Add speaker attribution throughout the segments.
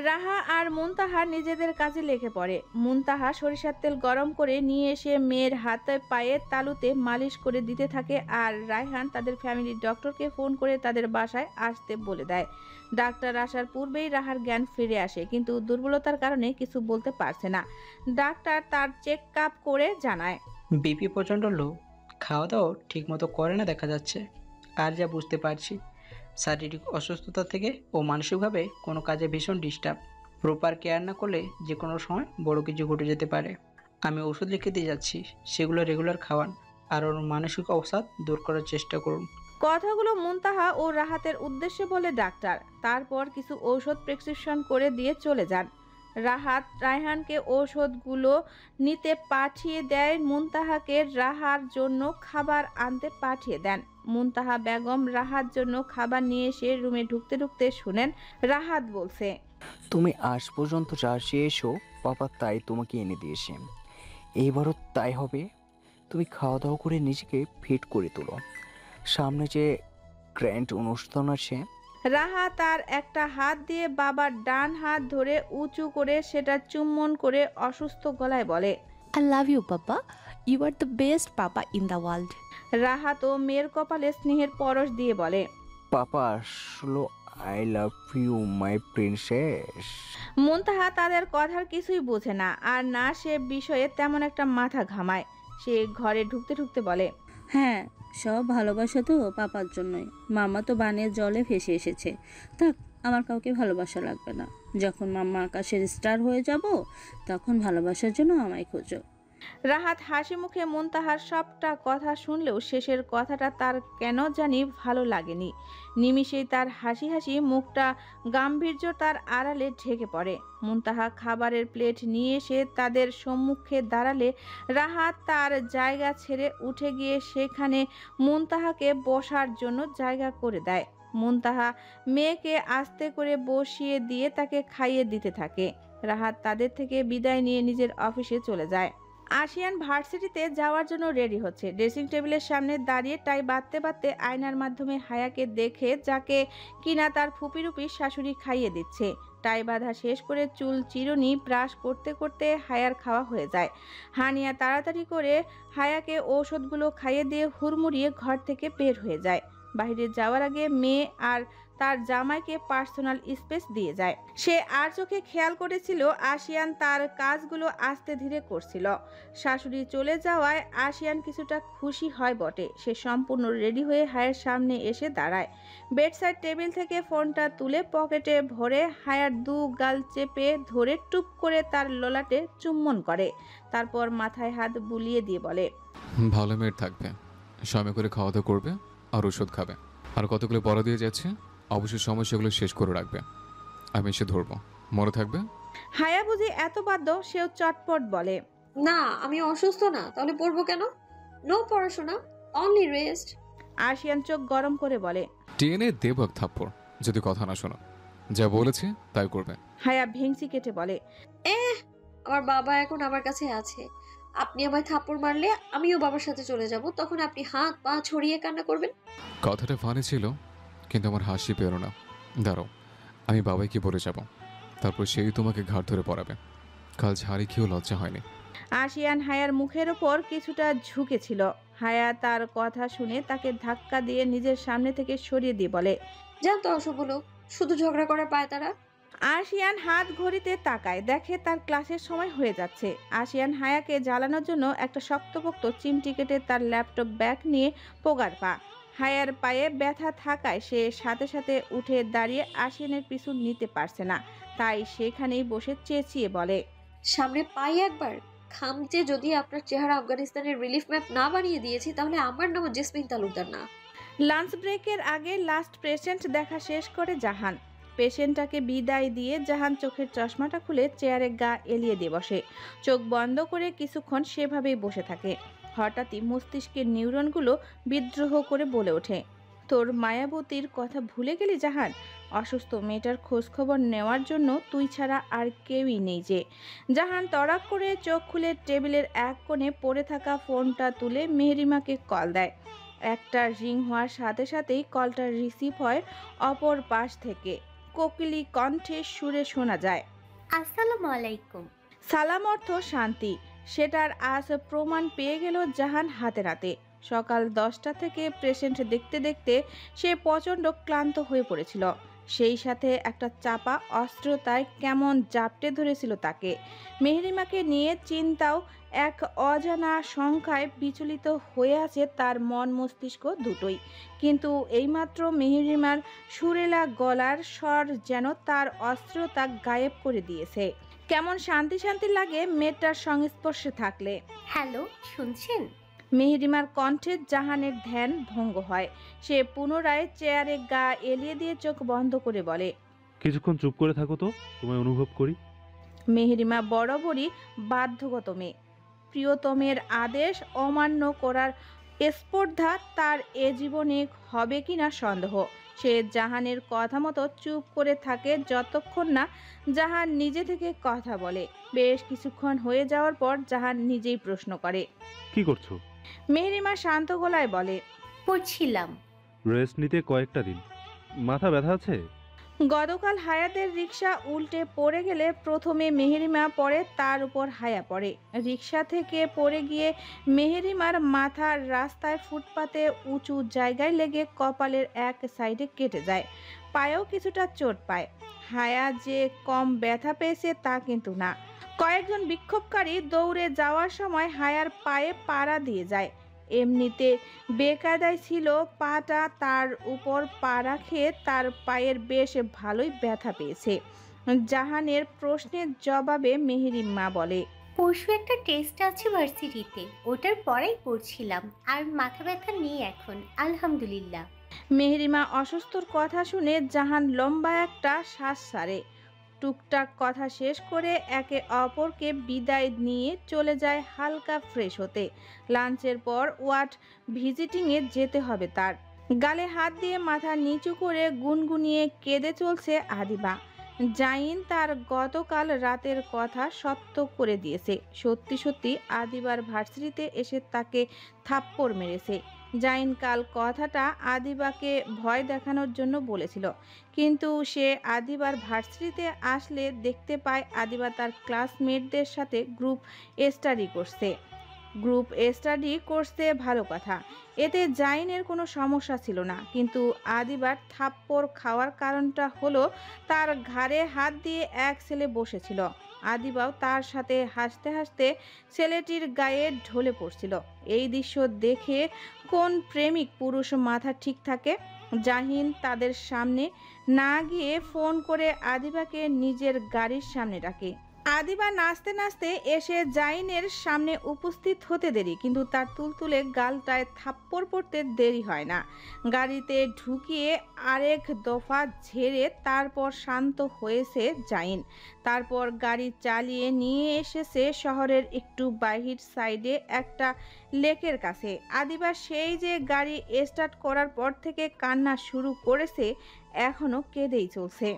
Speaker 1: রাহা আর মুনতাহা নিজেদের কাজে লেগে পড়ে। মুনতাহা সরিষার তেল গরম করে নিয়ে এসে মেয়ের হাতে পায়ে তালুতে মালিশ করে দিতে থাকে, আর রায়হান তাদের ফ্যামিলির ডক্টরকে ফোন করে তাদের বাসায় আসতে বলে দেয়। ডাক্তার আসার পূর্বেই রাহার জ্ঞান ফিরে আসে, কিন্তু দুর্বলতার কারণে কিছু বলতে পারছে না। ডাক্তার তার চেক আপ করে জানায়,
Speaker 2: বিপি প্রচণ্ড লো, খাওয়া দাওয়া ঠিক মতো করে না দেখা যাচ্ছে। আর যা বুঝতে পারছি, শারীরিক অসুস্থতা থেকে ও মানসিকভাবে কোনো কাজে ভীষণ ডিস্টার্ব। প্রপার কেয়ার না করলে যে কোনো সময় বড় কিছু ঘটে যেতে পারে। আমি ওষুধ লিখে দিয়ে যাচ্ছি, সেগুলো রেগুলার খাওয়ান, আর ওর মানসিক অবসাদ দূর করার চেষ্টা করুন।
Speaker 1: কথাগুলো মুনতাহা ও রাহাতের উদ্দেশ্যে বলে ডাক্তার। তারপর কিছু ঔষধ প্রেসক্রিপশন করে দিয়ে চলে যান। রাহাত রায়হানকে ঔষধগুলো নিতে পাঠিয়ে দেয়। মুনতাহাকে রাহার জন্য খাবার আনতে পাঠিয়ে দেন। মুনতাহা বেগম রাহার জন্য খাবার নিয়ে এসে রুমে ঢুকতে ঢুকতে শুনেন রাহাত বলছে,
Speaker 3: তুমি আজ পর্যন্ত যা চেয়েছো পাপা তাই তোমাকে এনে দিয়েছে, এইবারও তাই হবে। তুমি খাওয়া দাওয়া করে নিজেকে ফিট করে তোলো, সামনে যে গ্র্যান্ড অনুষ্ঠান আছে।
Speaker 1: রাহা তার একটা হাত দিয়ে বাবার ডান হাত ধরে উঁচু করে সেটা চুম্বন করে অসুস্থ গলায় বলে,
Speaker 4: I love you, Papa. You are the best Papa in the world.
Speaker 1: Rahat ও মেয়ের কপালে স্নেহের পরশ দিয়ে বলে,
Speaker 3: পাপা আসলো I love you my princess.
Speaker 1: Muntaha তাদের কথার কিছুই বোঝে না, আর না সে বিষয়ে তেমন একটা মাথা ঘামায়। সে ঘরে ঢুকতে ঢুকতে বলে,
Speaker 5: হ্যাঁ, সব ভালোবাসা তো পাপার জন্যই। মামা তো বানের জলে ভেসে এসেছে, থাক, আমার কাউকে ভালোবাসা লাগবে না। যখন মাম্মা আকাশের স্টার হয়ে যাব, তখন ভালোবাসার জন্য আমায় খোঁজো।
Speaker 1: রাহাত হাসি মুখে মুনতাহার সবটা কথা শুনলেও শেষের কথাটা তার কেন জানি ভালো লাগেনি। নিমিষেই তার হাসি হাসি মুখটা গাম্ভীর্য তার আড়ালে ঢেকে পড়ে। মুনতাহা খাবারের প্লেট নিয়ে এসে তাদের সম্মুখে দাঁড়ালে রাহাত তার জায়গা ছেড়ে উঠে গিয়ে সেখানে মুনতাহাকে বসার জন্য জায়গা করে দেয়। মুনতাহা মেয়েকে আস্তে করে বসিয়ে দিয়ে তাকে খাইয়ে দিতে থাকে। রাহাত তাদের থেকে বিদায় নিয়ে নিজের অফিসে চলে যায়। আশিয়ান ভার্সিটিতে যাওয়ার জন্য রেডি হচ্ছে। ড্রেসিং টেবিলের সামনে দাঁড়িয়ে টাই বাঁধতে বাঁধতে আয়নার মাধ্যমে হায়াকে দেখে, যাকে কিনা তার ফুপিরুপি শাশুড়ি খাইয়ে দিচ্ছে। টাই বাঁধা শেষ করে চুল চিরুনি ব্রাশ করতে করতে হায়ার খাওয়া হয়ে যায়। হানিয়া তাড়াতাড়ি করে হায়াকে ঔষধগুলো খাইয়ে দিয়ে হুড়মুড়িয়ে ঘর থেকে বের হয়ে যায়। বাইরে যাওয়ার আগে মেয়ে আর তার জামাইকে পার্সোনাল স্পেস দিয়ে যায়। সে আর চোখে খেয়াল করেছিল আশিয়ান তার কাজগুলো আস্তে ধীরে করছিল। শাশুড়ি চলে যাওয়ায় আশিয়ান কিছুটা খুশি হয় বটে। সে সম্পূর্ণ রেডি হয়ে হায়ের সামনে এসে দাঁড়ায়। বেডসাইড টেবিল থেকে ফোনটা তুলে পকেটে ভরে হায়ার দু গাল চেপে ধরে টুপ করে তার ললাটে চুম্বন করে। তারপর মাথায় হাত বুলিয়ে দিয়ে বলে,
Speaker 6: ভালো মেয়ের থাকবে, সময় করে খাওয়া দাওয়া করবে আর ওষুধ খাবে, আর কতগুলো পড়া দিয়ে যাচ্ছে অবশ্যই সময় সেগুলো শেষ করে রাখবে, আমি এসে ধরবো, মনে থাকবে।
Speaker 1: হায়া বুঝি এত বাধ্য, সেও চটপট বলে,
Speaker 7: না, আমি অসুস্থ না, তাহলে পড়বো কেন? নো পড়াশোনা, অনলি রেস্ট।
Speaker 1: আশিয়ান চোখ গরম করে বলে,
Speaker 6: টেনে দেব এক থাপ্পড় যদি কথা না শোনো, যা বলেছে তাই করবে।
Speaker 1: হায়া ভেংচি কেটে বলে,
Speaker 7: আমার বাবা এখন আমার কাছে আছে, আপনি আমায় থাপ্পড় মারলে আমিও বাবার সাথে চলে যাব, তখন আপনি হাত পা ছড়িয়ে কান্না করবেন।
Speaker 6: কথাটা ফানি ছিল, কিন্তু আমার হাসি পেরো না। দাঁড়াও, আমি বাবাইকে বলে যাব, তারপর সেই তোমাকে ঘাট ধরে পড়াবে। কাল ঝাড়ি খেয়েও লজ্জা হয়নি।
Speaker 1: আশিয়ান হায়ার মুখের ওপর কিছুটা ঝুঁকেছিল। হায়া তার কথা শুনে তাকে ধাক্কা দিয়ে নিজের সামনে থেকে সরিয়ে দিয়ে বলে,
Speaker 7: জানতো অসভ্য লোক, শুধু ঝগড়া করে পায় তারা।
Speaker 1: আশিয়ান হাত ঘড়িতে তাকায়, দেখে তার ক্লাসের সময় হয়ে যাচ্ছে। আশিয়ান হায়াকে জ্বালানোর জন্য একটা শক্তপোক্ত চিমটি কেটে তার ল্যাপটপ ব্যাগ নিয়ে পোগার পা। হায়ার পায়ে ব্যথা থাকায় সে সাথে সাথে উঠে দাঁড়িয়ে আশিয়ানের পিছু নিতে পারছে না, তাই সেখানেই বসে চেঁচিয়ে বলে,
Speaker 7: সামনে পাই একবার, খামচে যদি আপনার চেহারা আফগানিস্তানের রিলিফ ম্যাপ না বানিয়ে দিয়েছি, তাহলে আমার নাম জেসমিন তালুকদার না।
Speaker 1: লাঞ্চ ব্রেকের আগে লাস্ট পেশেন্ট দেখা শেষ করে জাহান। পেশেন্টটাকে বিদায় দিয়ে জাহান চোখের চশমাটা খুলে চেয়ারে গা এলিয়ে দিয়ে বসে। চোখ বন্ধ করে কিছুক্ষণ সেভাবেই বসে থাকে। হঠাৎই মস্তিষ্কের নিউরনগুলো বিদ্রোহ করে বলে ওঠে, তোর মায়াবতীর কথা ভুলে গেলি জাহান? অসুস্থ মেয়েটার খোঁজখবর নেওয়ার জন্য তুই ছাড়া আর কেউই নেই যে। জাহান তড়াক করে চোখ খুলে টেবিলের এক কোণে পড়ে থাকা ফোনটা তুলে মেহরিমাকে কল দেয়। একটা রিং হওয়ার সাথে সাথেই কলটা রিসিভ হয় অপর পাশ থেকে। কোকিলি কণ্ঠে সুরে শোনা যায়।
Speaker 8: আসসালামু আলাইকুম।
Speaker 1: সালাম অর্থ শান্তি। সেটার আজ প্রমাণ পেয়ে গেল জাহান হাতে নাতে। সকাল 10টা থেকে পেশেন্ট দেখতে দেখতে সে প্রচণ্ড ক্লান্ত হয়ে পড়েছিল। সেই সাথে একটা চাপা অস্থিরতায় কেমন জাপটে ধরেছিল তাকে। মেহরিমাকে নিয়ে চিন্তাও এক অজানা সংখ্যায় বিচলিত হয়ে আছে তার মন মস্তিষ্ক দুটোই। কিন্তু এইমাত্র মেহরিমার সুরেলা গলার স্বর যেন তার অস্থিরতা গায়েব করে দিয়েছে। কেমন শান্তি শান্তি লাগে মেয়েটার সংস্পর্শে থাকলে।
Speaker 8: হ্যালো, শুনছেন?
Speaker 1: মেহরিমার কণ্ঠে জাহানের ধ্যান ভঙ্গ হয়। সে পুনরায় চেয়ারে গা এলিয়ে দিয়ে চোখ বন্ধ করে বলে,
Speaker 9: কিছুক্ষণ চুপ করে থাকো তো, তোমায় অনুভব করি।
Speaker 1: মেহরিমা বরাবরই বাধ্যগত মেয়ে। প্রিয়তমের আদেশ অমান্য করার স্পর্ধা তার এ জীবনে হবে কিনা সন্দেহ। সে জাহানের কথা মতো চুপ করে থাকে যতক্ষণ না জাহান নিজে থেকে কথা বলে। বেশ কিছুক্ষণ হয়ে যাওয়ার পর জাহান নিজেই প্রশ্ন করে,
Speaker 9: কি করছো?
Speaker 1: মেহরিমা শান্ত গলায় বলে,
Speaker 8: পড়ছিলাম।
Speaker 9: রেস্ট নিতে কয়েকটা দিন। মাথা ব্যথা আছে?
Speaker 1: গতকাল হায়াতের রিকশা উল্টে পড়ে গেলে প্রথমে মেহরিমা পড়ে, তার উপর হায়া পড়ে। রিকশা থেকে পড়ে গিয়ে মেহরিমার মাথার রাস্তায় ফুটপাতে উঁচু জায়গায় লেগে কপালের এক সাইডে কেটে যায়। পায়েও কিছুটা চোট পায়। হায়া যে কম ব্যথা পেয়েছে তা কিন্তু না। কয়েকজন বিক্ষোভকারী দৌড়ে যাওয়ার সময় হায়ার পায়ে পাড়া দিয়ে যায়। এমনিতে বেকায়দায় ছিল পাটা, তার উপর পাড়া খেয়ে তার পায়ের বেশ ভালোই ব্যথা পেয়েছে। জাহানের প্রশ্নের জবাবে মেহরিমা বলে,
Speaker 8: পরশু একটা টেস্ট আছে ভার্সিটিতে, ওটার পরেই পড়ছিলাম। আর মাথা ব্যথা নেই এখন, আলহামদুলিল্লাহ।
Speaker 1: মেহরিমা অসুস্থর কথা শুনে জাহান লম্বা একটা শ্বাস ছাড়ে। টুকটাক কথা শেষ করে একে অপরকে বিদায় নিয়ে চলে যায় হালকা ফ্রেশ হতে। লাঞ্চের পর ওয়ার্ড ভিজিটিংয়ে যেতে হবে তার। গালে হাত দিয়ে মাথা নিচু করে গুনগুনিয়ে কেঁদে চলছে আদিবা। জাইন তার গতকাল রাতের কথা সত্য করে দিয়েছে। সত্যি সত্যি আদিবার ভার্সিটিতে এসে তাকে থাপ্পড় মেরেছে। জাইন কাল কথাটা আদিবাকে ভয় দেখানোর জন্য বলেছিল, কিন্তু সে আদিবার ভার্সিটিতে আসলে দেখতে পায় আদিবা তার ক্লাসমেটদের সাথে গ্রুপ স্টাডি করতে ভালো কথা, এতে জাইনের কোনো সমস্যা ছিল না। কিন্তু আদিবার থাপ্পড় খাওয়ার কারণটা হলো তার ঘাড়ে হাত দিয়ে এক ছেলে বসেছিল। আদিবাও তার সাথে হাসতে হাসতে ছেলেটির গায়ে ঢলে পড়ছিল। এই দৃশ্য দেখে কোন প্রেমিক পুরুষ মাথা ঠিক থাকে? জাহিন তাদের সামনে না গিয়ে ফোন করে আদিবাকে নিজের গাড়ির সামনে ডাকে। আদিবা নাচতে নাচতে এসে জাইনের সামনে উপস্থিত হতে দেরি, কিন্তু তার তুলতুলে গালটায় থাপ্পড় পড়তে দেরি হয় না। গাড়িতে ঢুকিয়ে আরেক দফা ঝেড়ে তারপর শান্ত হয়েছে জাইন। তারপর গাড়ি চালিয়ে নিয়ে এসেছে শহরের একটু বাহির সাইডে একটা লেকের কাছে। আদিবা সেই যে গাড়ি স্টার্ট করার পর থেকে কান্না শুরু করেছে, এখনো কেঁদেই চলছে।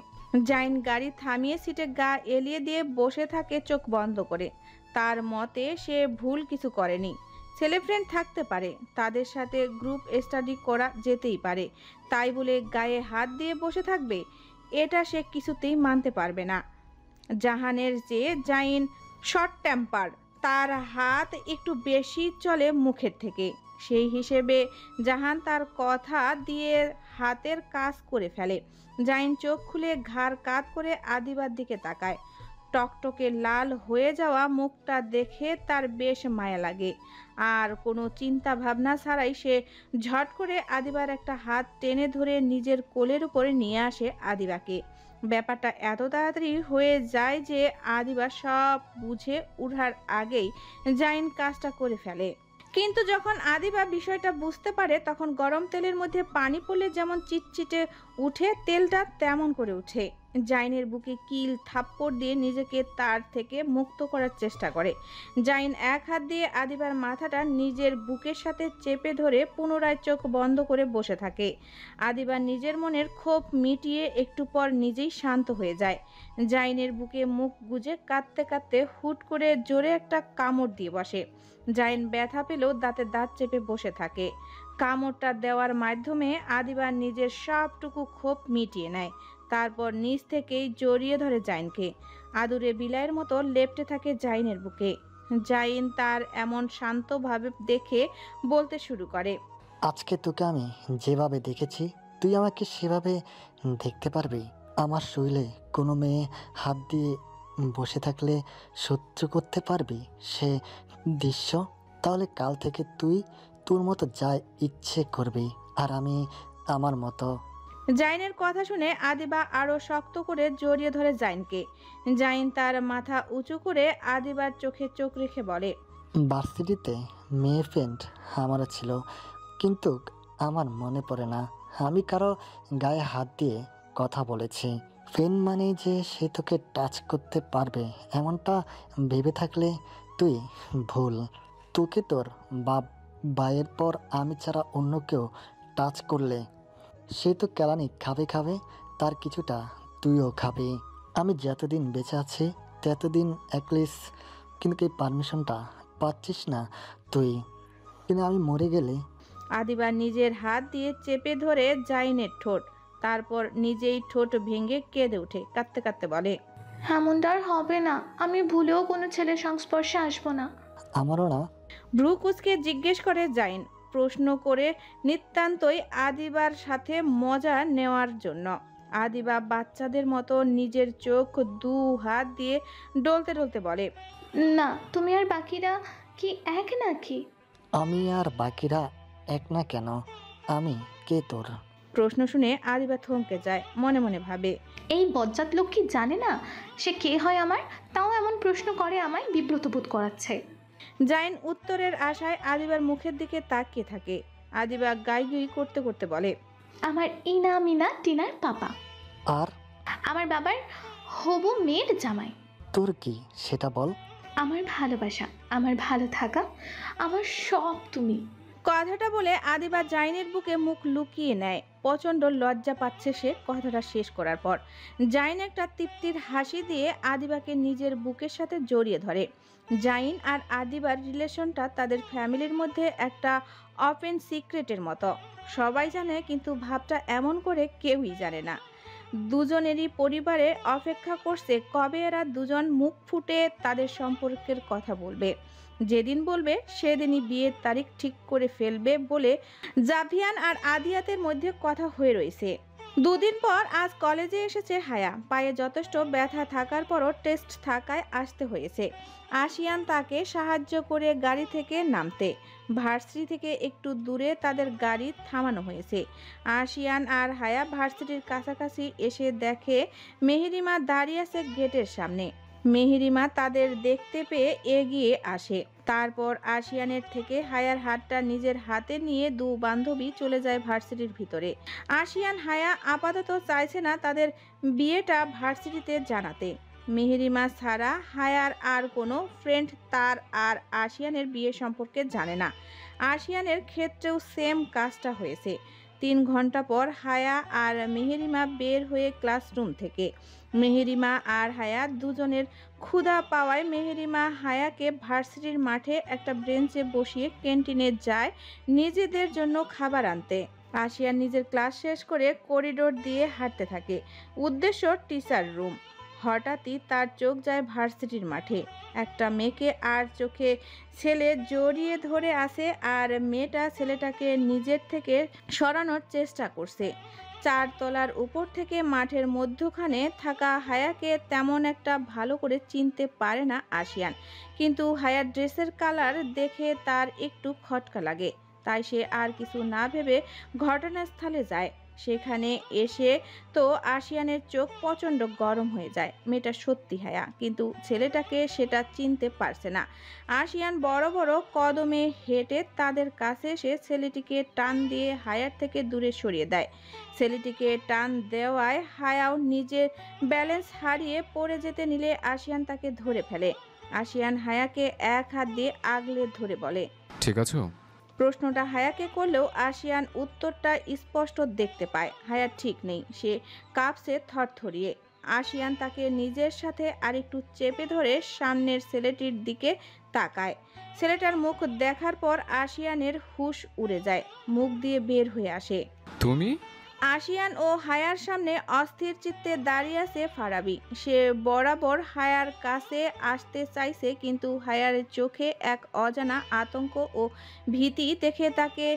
Speaker 1: জাইন গাড়ি থামিয়ে সিটে গা এলিয়ে দিয়ে বসে থাকে চোখ বন্ধ করে। তার মতে সে ভুল কিছু করেনি। ছেলে ফ্রেন্ড থাকতে পারে, তাদের সাথে গ্রুপ স্টাডি করা যেতেই পারে, তাই বলে গায়ে হাত দিয়ে বসে থাকবে এটা সে কিছুতেই মানতে পারবে না। জাহানের চেয়ে জাইন শর্ট টেম্পার, তার হাত একটু বেশি চলে মুখের থেকে। সেই হিসেবে জাহান তার কথা দিয়ে হাতের কাজ করে ফেলে। জাইন চোখ খুলে ঘাড় কাত করে আদিবার দিকে তাকায়। টকটকে লাল হয়ে যাওয়া মুখটা দেখে তার বেশ মায়া লাগে। আর কোনো চিন্তা ভাবনা ছাড়াই সে ঝট করে আদিবার একটা হাত টেনে ধরে নিজের কোলের উপরে নিয়ে আসে আদিবাকে। ব্যাপারটা এত তাড়াতাড়ি হয়ে যায় যে আদিবা সব বুঝে ওঠার আগেই জাইন কাজটা করে ফেলে। কিন্তু যখন আদিবা বিষয়টা বুঝতে পারে, তখন গরম তেলের মধ্যে পানি পড়লে যেমন চিটচিটে উঠে, তেলটা তেমন করে উঠে। জাইনের বুকে কিল থাপ্পড় দিয়ে নিজেকে তার থেকে মুক্ত করার চেষ্টা করে। জাইন এক হাত দিয়ে আদিবার মাথাটা নিজের বুকের সাথে চেপে ধরে পুনরায় চোখ বন্ধ করে বসে থাকে। আদিবা নিজের মনের ক্ষোভ মিটিয়ে একটু পর নিজেই শান্ত হয়ে যায়। জাইনের বুকে মুখ গুজে কাঁদতে কাঁদতে হুট করে জোরে একটা কামড় দিয়ে বসে। জাইন ব্যথা পেলেও দাঁতে দাঁত চেপে বসে থাকে। কামড়টা দেওয়ার মাধ্যমে আদিবা নিজের সবটুকু ক্ষোভ মিটিয়ে নেয়। তারপর নিচ থেকেই জড়িয়ে ধরে জাইনকে। আদুরে বিলাইয়ের মতো লেপ্টে থাকে জাইনের বুকে। জাইন তার এমন শান্তভাবে দেখে বলতে শুরু করে,
Speaker 10: আজকে তোকে আমি যেভাবে দেখেছি তুই আমাকে সেভাবে দেখতে পারবি? আমার শরীরে কোনো মেয়ে হাত দিয়ে বসে থাকলে সহ্য করতে পারবি সে দৃশ্য? তাহলে কাল থেকে তুই তোর মতো যা ইচ্ছে করবি আর আমি আমার মতো।
Speaker 1: জাইনের কথা শুনে আদিবা আরো শক্ত করে জড়িয়ে ধরে জাইনকে। জাইন তার মাথা উঁচু করে আদিবার চোখে চোখ রেখে বলে,
Speaker 10: ভার্সিটিতে মেয়ে ফ্রেন্ড আমারও ছিল, কিন্তু আমার মনে পড়ে না আমি কারো গায়ে হাত দিয়ে কথা বলেছি। ফ্রেন্ড মানে যে সে তোকে টাচ করতে পারবে এমনটা ভেবে থাকলে তুই ভুল। তোকে তোর ভাইয়ের পর আমি ছাড়া অন্য কেউ টাচ করলে সে তো কেলানি খাবে, তার কিছুটা তুইও খাবি। আমি যতদিন বেঁচে আছি ততদিন অ্যাটলিস্ট কিন্তু এই পারমিশনটা পাচ্ছিস না তুই, কিন্তু আমি মরে গেলে।
Speaker 1: আদিবা নিজের হাত দিয়ে চেপে ধরে জাইনের ঠোঁট, তারপর নিজেই ঠোঁট ভেঙে কেঁদে উঠে কাঁদতে কাঁদতে বলে,
Speaker 11: এমনটা আর হবে না, আমি ভুলেও কোনো ছেলের সংস্পর্শে আসবো না।
Speaker 10: আমারও না।
Speaker 1: ভ্রু কুচকে জিজ্ঞেস করে জাইন, প্রশ্ন করে নিতান্তই আদিবার সাথে মজা নেওয়ার জন্য। আদিবা বাচ্চাদের মতো নিজের চোখ দু হাত দিয়ে ডলতে ডলতে বলে,
Speaker 11: না, তুমি আর বাকিরা কি এক নাকি?
Speaker 10: আমি আর বাকিরা এক না কেন? আমি কে তোর?
Speaker 1: প্রশ্ন শুনে আদিবা থমকে যায়, মনে মনে ভাবে,
Speaker 11: এই বজ্জাত লোক কি জানে না সে কে হয় আমার? তাও এমন প্রশ্ন করে আমায় বিব্রত বোধ করাচ্ছে।
Speaker 1: জাইন উত্তরের আশায় আদিবার মুখের দিকে তাকিয়ে থাকে। আদিবা গাইগুই করতে করতে বলে,
Speaker 11: আমার ইনা মিনা টিনার পাপা,
Speaker 10: আর
Speaker 11: আমার বাবার হবু মেয়ের জামাই।
Speaker 10: তোর কি সেটা বল।
Speaker 11: আমার ভালোবাসা, আমার ভালো থাকা, আমার সব তুমি।
Speaker 1: কথাটা বলে আদিবা জাইনের বুকে মুখ লুকিয়ে নেয়। প্রচণ্ড লজ্জা পাচ্ছে সে কথাটা শেষ করার পর। জাইন একটা তৃপ্তির হাসি দিয়ে আদিবাকে নিজের বুকের সাথে জড়িয়ে ধরে। জাইন আর আদিবার রিলেশনটা তাদের ফ্যামিলির মধ্যে একটা ওপেন সিক্রেটের মতো। সবাই জানে, কিন্তু ভাবটা এমন করে কেউই জানে না। দুজনেরই পরিবারে অপেক্ষা করছে কবে এরা দুজন মুখ ফুটে তাদের সম্পর্কের কথা বলবে। যেদিন বলবে সেদিনই বিয়ের তারিখ ঠিক করে ফেলবে বলে জাভিয়ান আর আদিয়াতের মধ্যে কথা হয়ে রয়েছে। দুদিন পর আজ কলেজে এসেছে হায়া। পায়ে যথেষ্ট ব্যথা থাকার পরও টেস্ট থাকায় আসতে হয়েছে। আশিয়ান তাকে সাহায্য করে গাড়ি থেকে নামতে। ভার্সিটি থেকে একটু দূরে তাদের গাড়ি থামানো হয়েছে। আশিয়ান আর হায়া ভার্সিটির কাছাকাছি এসে দেখে মেহেরিমা দাঁড়িয়ে আছে গেটের সামনে। মেহেরিমা তাদের দেখতে পেয়ে এগিয়ে আসে। তারপর আশিয়ানের থেকে হায়ার হাতটা নিজের হাতে নিয়ে দু বান্ধবী চলে যায় ভার্সিটির ভিতরে। আশিয়ান হায়া আপাতত চাইছে না তাদের বিয়েটা ভার্সিটিতে জানাতে। মেহেরিমা ছাড়া হায়ার আর কোনো ফ্রেন্ড তার আর আশিয়ানের বিয়ে সম্পর্কে জানে না। আশিয়ানের ক্ষেত্রেও সেম কাজটা হয়েছে। 3 ঘন্টা পর হায়া আর মেহেরিমা বের হয়ে ক্লাসরুম থেকে। মেহেরিমা আর হায়া দুজনের ক্ষুধা পাওয়ায় মেহেরিমা হায়াকে ভার্সিটির মাঠে একটা বেঞ্চে বসিয়ে ক্যান্টিনে যায় নিজেদের জন্য খাবার আনতে। আশিয়ান নিজের ক্লাস শেষ করে করিডোর দিয়ে হাঁটতে থাকে, উদ্দেশ্য টিচার রুম। হঠাৎই তার চোখ যায় ভার্সিটির মাঠে। একটা মেয়েকে আর চোখে ছেলে জড়িয়ে ধরে আসে, আর মেয়েটা ছেলেটাকে নিজের থেকে সরানোর চেষ্টা করছে। 4 তলার উপর থেকে মাঠের মধ্যখানে থাকা হায়াকে তেমন একটা ভালো করে চিনতে পারে না আশিয়ান, কিন্তু হায়ার ড্রেসের কালার দেখে তার একটু খটকা লাগে। তাই সে আর কিছু না ভেবে ঘটনাস্থলে যায়। সেখানে এসে তো আশিয়ানের চোখ প্রচণ্ড গরম হয়ে যায়। মেয়েটা সত্যি হায়া, কিন্তু ছেলেটাকে সেটা চিনতে পারছে না। আশিয়ান বড় বড় কদমে হেঁটে তাদের কাছে এসে ছেলেটিকে টান দিয়ে হায়ার থেকে দূরে সরিয়ে দেয়। ছেলেটিকে টান দেওয়ায় হায়াও নিজের ব্যালেন্স হারিয়ে পড়ে যেতে নিলে আশিয়ান তাকে ধরে ফেলে। আশিয়ান হায়াকে এক হাত দিয়ে আগলে ধরে বলে,
Speaker 6: ঠিক আছে?
Speaker 1: প্রশ্নটা হায়াকে করলেও আশিয়ান উত্তরটা স্পষ্ট দেখতে পায়। হায়া ঠিক নেই, সে কাঁপছে থরথরিয়ে। আশিয়ান তাকে নিজের সাথে আরেকটু চেপে ধরে সামনের ছেলেটির দিকে তাকায়। ছেলেটার মুখ দেখার পর আশিয়ানের হুঁশ উড়ে যায়, মুখ দিয়ে বের হয়ে আসে,
Speaker 6: তুমি?
Speaker 1: আশিয়ান ও হায়ার সামনে অস্থির চিত্তে দাঁড়িয়ে আছে ফারাবি। সে বরাবর হায়ার কাছে আসতে চাইছে, কিন্তু হায়ার চোখে এক অজানা আতঙ্ক ও ভীতি দেখে তাকে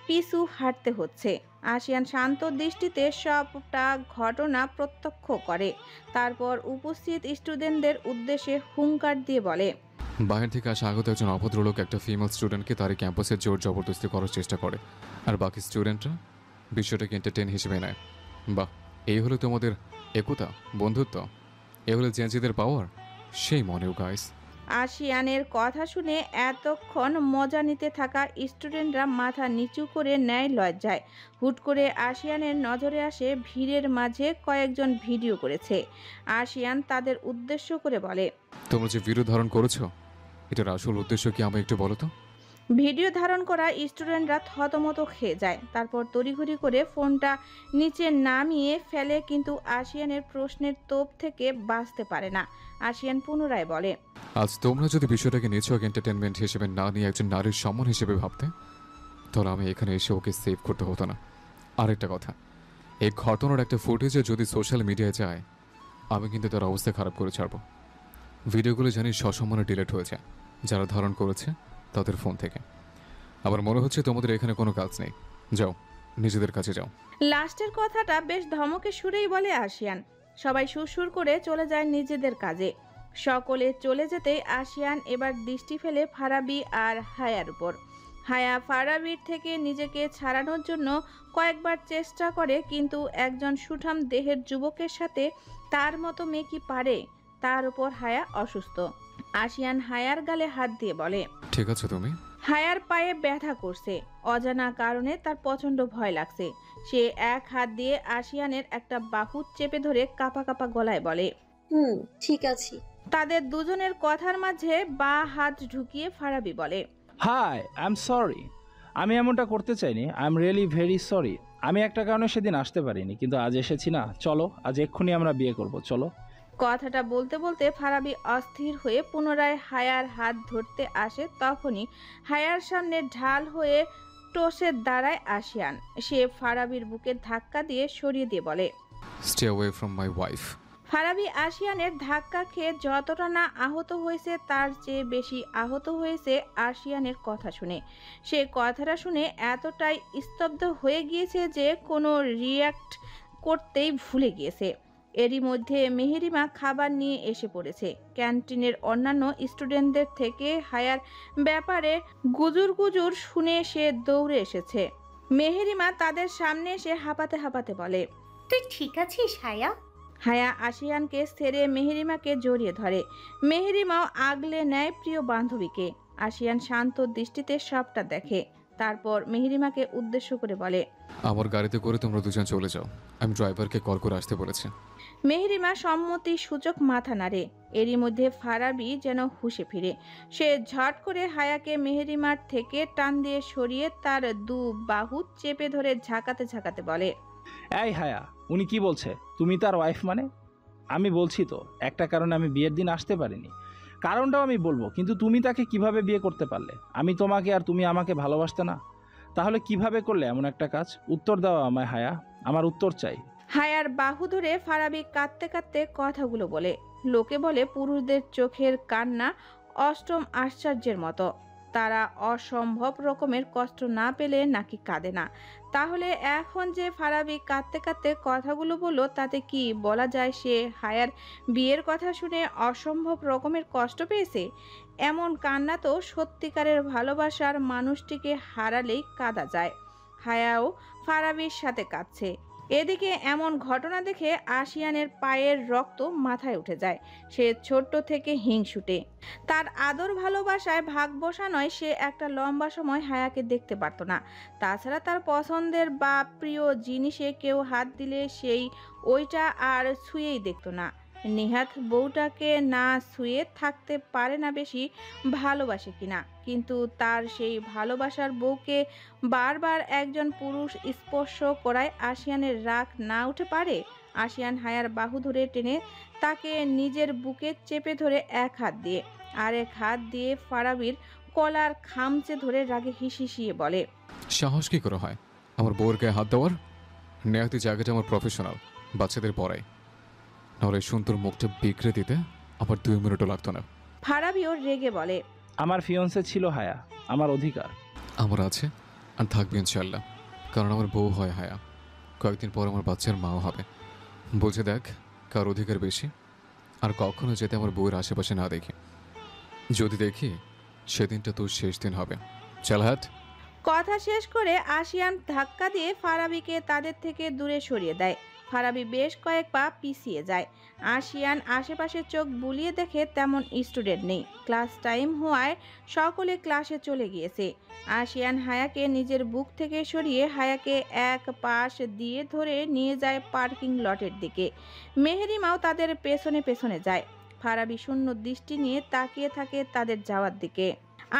Speaker 1: পিছু হাঁটতে হচ্ছে। আশিয়ান শান্ত দৃষ্টিতে সবটা ঘটনা প্রত্যক্ষ করে, তারপর উপস্থিত স্টুডেন্টদের উদ্দেশ্যে হুঙ্কার দিয়ে বলে,
Speaker 6: বাহির থেকে আসা আগত একজন অভদ্রলোক একটা ফিমেল স্টুডেন্টকে তার ক্যাম্পাসে জোর জবরদস্তি করার চেষ্টা করে, আর বাকি স্টুডেন্টরা বিষয়টাকে এন্টারটেইন হিসেবে নেয়। বাহ, এই হলো তোমাদের একতা, বন্ধুত্ব, এ হলো জেন্সিদের পাওয়ার। সেই মনেও গাইস।
Speaker 1: আশিয়ানের কথা শুনে এতক্ষণ মজা নিতে থাকা স্টুডেন্টরা মাথা নিচু করে নেয় লজ্জায়। হুট করে আশিয়ানের নজরে আসে ভিড়ের মাঝে কয়েকজন ভিডিও করেছে। আশিয়ান তাদের উদ্দেশ্য করে বলে,
Speaker 6: তোমরা যে ভিডিও ধারণ করেছো, এটার আসল উদ্দেশ্য কি আমায় একটু বলো তো?
Speaker 1: ভিডিও ধারণ করা স্টুডেন্টরা থতমত খেয়ে যায়, তারপর তড়িঘড়ি করে ফোনটা নিচে নামিয়ে ফেলে, কিন্তু আশিয়ানের প্রশ্নের তোপ থেকে বাঁচতে পারে না। আশিয়ান পুনরায় বলে,
Speaker 6: আজ তোমরা যদি বিষয়টাকে নিছক এন্টারটেনমেন্ট হিসেবে না নিয়ে একজন নারীর সম্মান হিসেবে ভাবতে, তাহলে আমি এখানে এসে ওকে সেভ করতে হতো না। আরেকটা কথা, এই ঘটনার একটা ফুটেজে যদি সোশ্যাল মিডিয়ায় যায়, আমি কিন্তু তার অবস্থা খারাপ করে ছাড়বো। ভিডিওগুলো জানি সসম্মানে ডিলিট হয়েছে, যারা ধারণ করেছে তাদের ফোন থেকে। আবার মনে হচ্ছে তোমাদের এখানে কোনো কাজ নেই, যাও নিজেদের কাছে যাও।
Speaker 1: লাস্টের কথাটা বেশ ধমকে সুরেই বলে আশিয়ান। সবাই সুরসুর করে চলে যায় নিজেদের কাজে। সকলে চলে যেতেই আশিয়ান এবার দৃষ্টি ফেলে ফারাবি আর হায়ার উপর। হায়া ফারাবির থেকে নিজেকে ছাড়ানোর জন্য কয়েকবার চেষ্টা করে, কিন্তু একজন সুঠাম দেহের যুবকের সাথে তার মতো মেয়ে কি পারে? তার উপর হায়া অসুস্থ। আশিয়ান হায়ার গালে হাত দিয়ে বলে,
Speaker 6: ঠিক আছে তুমি?
Speaker 1: হায়ার পায়ে ব্যথা করছে, অজানা কারণে তার প্রচন্ড ভয় লাগছে। সে এক হাত দিয়ে আশিয়ানের একটা বাহু চেপে ধরে কাঁপা কাঁপা গলায় বলে,
Speaker 7: ঠিক আছে।
Speaker 1: তাদের দুজনের কথার মাঝে বা হাত ঢুকিয়ে ফারাবি বলে,
Speaker 12: হাই, আই এম সরি। আমি এমনটা করতে চাইনি। I am really very sorry. আমি একটা কারণে সেদিন আসতে পারিনি, কিন্তু আজ এসেছি না। চলো, আজ এক্ষুনি আমরা বিয়ে করব, চলো।
Speaker 1: কথাটা বলতে বলতে ফারাবি অস্থির হয়ে পুনরায় হায়ার হাত ধরতে আসে। তখনই হায়ার সামনে ঢাল হয়ে টসে দাঁড়ায় আশিয়ান। সে ফারাবির বুকে ধাক্কা দিয়ে সরিয়ে দিয়ে বলে,
Speaker 6: stay away from my wife.
Speaker 1: Farabi আশিয়ানের ধাক্কা খেয়ে যতটা না আহত হয়েছে, তার চেয়ে বেশি আহত হয়েছে আশিয়ানের কথা শুনে। সে কথাটা শুনে এতটাই স্তব্ধ হয়ে গিয়েছে যে কোনো রিয়্যাক্ট করতেই ভুলে গিয়েছে। এরই মধ্যে মেহেরিমা খাবার নিয়ে এসে পড়েছে। ক্যান্টিনের অন্যান্য স্টুডেন্টদের থেকে হায়ার ব্যাপারে গুজুর শুনে সে দৌড়ে এসেছে। মেহেরিমা তাদের সামনে এসে হাঁপাতে হাঁপাতে বলে,
Speaker 8: তুই ঠিক আছিস হায়া?
Speaker 1: হায়া আশিয়ানকে ছেড়ে মেহেরিমাকে জড়িয়ে ধরে। মেহেরিমাও আগলে নেয় প্রিয় বান্ধবীকে। আশিয়ান শান্ত দৃষ্টিতে সবটা দেখে, তারপর মেহেরিমাকে উদ্দেশ্য করে বলে,
Speaker 6: আমার গাড়িতে করে তোমরা দুজন চলে যাও, আমি ড্রাইভারকে কল করে আসতে বলেছি।
Speaker 1: মেহেরিমা সম্মতি সূচক মাথা নাড়ে। এরই মধ্যে ফারাবি যেন হুঁশে ফিরে। সে ঝট করে হায়াকে মেহেরিমার থেকে টান দিয়ে সরিয়ে তার দু বাহু চেপে ধরে ঝাঁকাতে ঝাঁকাতে বলে,
Speaker 12: এই হায়া, উনি কি বলছে? তুমি তার ওয়াইফ মানে? আমি বলছি তো, একটা কারণে আমি বিয়ের দিন আসতে পারিনি। কারণটাও আমি বলবো, কিন্তু তুমি তাকে কিভাবে বিয়ে করতে পারলে? আমি তোমাকে আর তুমি আমাকে ভালোবাসতে না? তাহলে কিভাবে করলে এমন একটা কাজ? উত্তর দাও আমায় হায়া, আমার উত্তর চাই।
Speaker 1: হায়ার বাহু ধরে ফারাবি কাঁদতে কাঁদতে কথাগুলো বলে। লোকে বলে পুরুষদের চোখের কান্না অষ্টম আশ্চর্যের মতো। তারা অসম্ভব রকমের কষ্ট না পেলে নাকি কাঁদে না। তাহলে এখন যে ফারাবি কাঁদতে কাঁদতে কথাগুলো বলল, তাতে কি বলা যায় সে হায়ার বিয়ের কথা শুনে অসম্ভব রকমের কষ্ট পেয়েছে? এমন কান্না তো সত্যিকারের ভালোবাসার মানুষটিকে হারালেই কাঁদা যায়। হায়াও ফারাবির সাথে কাঁদছে। এদিকে এমন ঘটনা দেখে আশিয়ানের পায়ের রক্ত মাথায় উঠে যায়। সে ছোট্ট থেকে হিংসুটে। তার আদর ভালোবাসায় ভাগ বসানোয় সে একটা লম্বা সময় হায়াকে দেখতে পারত না। তাছাড়া তার পছন্দের বা প্রিয় জিনিসে কেউ হাত দিলে সেই ওইটা আর ছুঁয়েই দেখত না। নিহাত বউটাকে না ছুঁয়ে থাকতে পারে না বেশি ভালোবাসে কিনা, কিন্তু তার সেই ভালোবাসার বউকে বারবার একজন পুরুষ স্পর্শ করায় আশিয়ানের রাগ না উঠে পারে। আশিয়ান হায়ার বাহু ধরে টেনে তাকে নিজের বুকে চেপে ধরে এক হাত দিয়ে, আর এক হাত দিয়ে ফারাবির কলার খামচে ধরে রাগে হিসিয়ে বলে,
Speaker 6: সাহস কি করে হয় আমার বউয়ের গায়ে হাত দেওয়ার? নেহাতি জায়গাটা আমার প্রফেশনাল, বাচ্চাদের পড়াই, নাহলে সুন্দর মুখটা বিগড়ে দিতে আবার 2 মিনিটও লাগতো না।
Speaker 1: ফারাবিও রেগে বলে,
Speaker 12: আমার ফিয়ন্সে ছিল হায়া, আমার অধিকার।
Speaker 6: আমার আছে আর থাকবে ইনশাল্লাহ, কারণ আমার বউ হয় হায়া, কয়েকদিন পর আমার বাচ্চার মাও হবে। বলছে দেখ কার অধিকার বেশি, আর কখনো যেতে আমার বউয়ের আশেপাশে না দেখি, যদি দেখি সেদিনটা তোর শেষ দিন হবে। চল হাট।
Speaker 1: কথা শেষ করে আশিয়ান ধাক্কা দিয়ে ফারাবিকে তাদের থেকে দূরে সরিয়ে দেয়। ফারাবি বেশ কয়েক পা পিছিয়ে যায়। আশিয়ান আশেপাশে চোখ বুলিয়ে দেখে তেমন স্টুডেন্ট নেই। ক্লাস টাইম হওয়ায় সকলে ক্লাসে চলে গিয়েছে। আশিয়ান হায়াকে নিজের বুক থেকে সরিয়ে হায়াকে এক পাশ দিয়ে ধরে নিয়ে যায় পার্কিং লটের দিকে। মেহেরিমাও তাদের পেছনে পেছনে যায়। ফারাবি শূন্য দৃষ্টি নিয়ে তাকিয়ে থাকে তাদের যাওয়ার দিকে।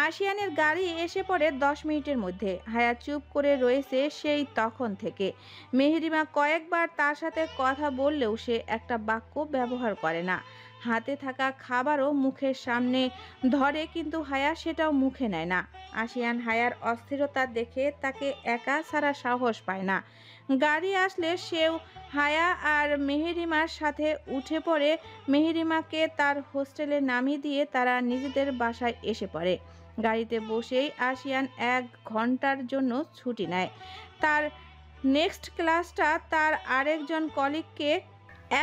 Speaker 1: আশিয়ানের গাড়ি এসে পড়ে 10 মিনিটের মধ্যে। হায়া চুপ করে রয়েছে সেই তখন থেকে। মেহেরিমা কয়েকবার তার সাথে কথা বললেও সে একটা বাক্য ব্যবহার করে না। হাতে থাকা খাবারও মুখের সামনে ধরে, কিন্তু হায়া সেটাও মুখে নেয় না। আশিয়ান হায়ার অস্থিরতা দেখে তাকে একা ছাড়া সাহস পায় না। গাড়ি আসলে সেও হায়া আর মেহেরিমার সাথে উঠে পড়ে। মেহেরিমাকে তার হোস্টেলে নামিয়ে দিয়ে তারা নিজেদের বাসায় এসে পড়ে। গাড়িতে বসেই আশিয়ান 1 ঘন্টার জন্য ছুটি নেয়। তার নেক্সট ক্লাসটা তার আরেকজন কলিগকে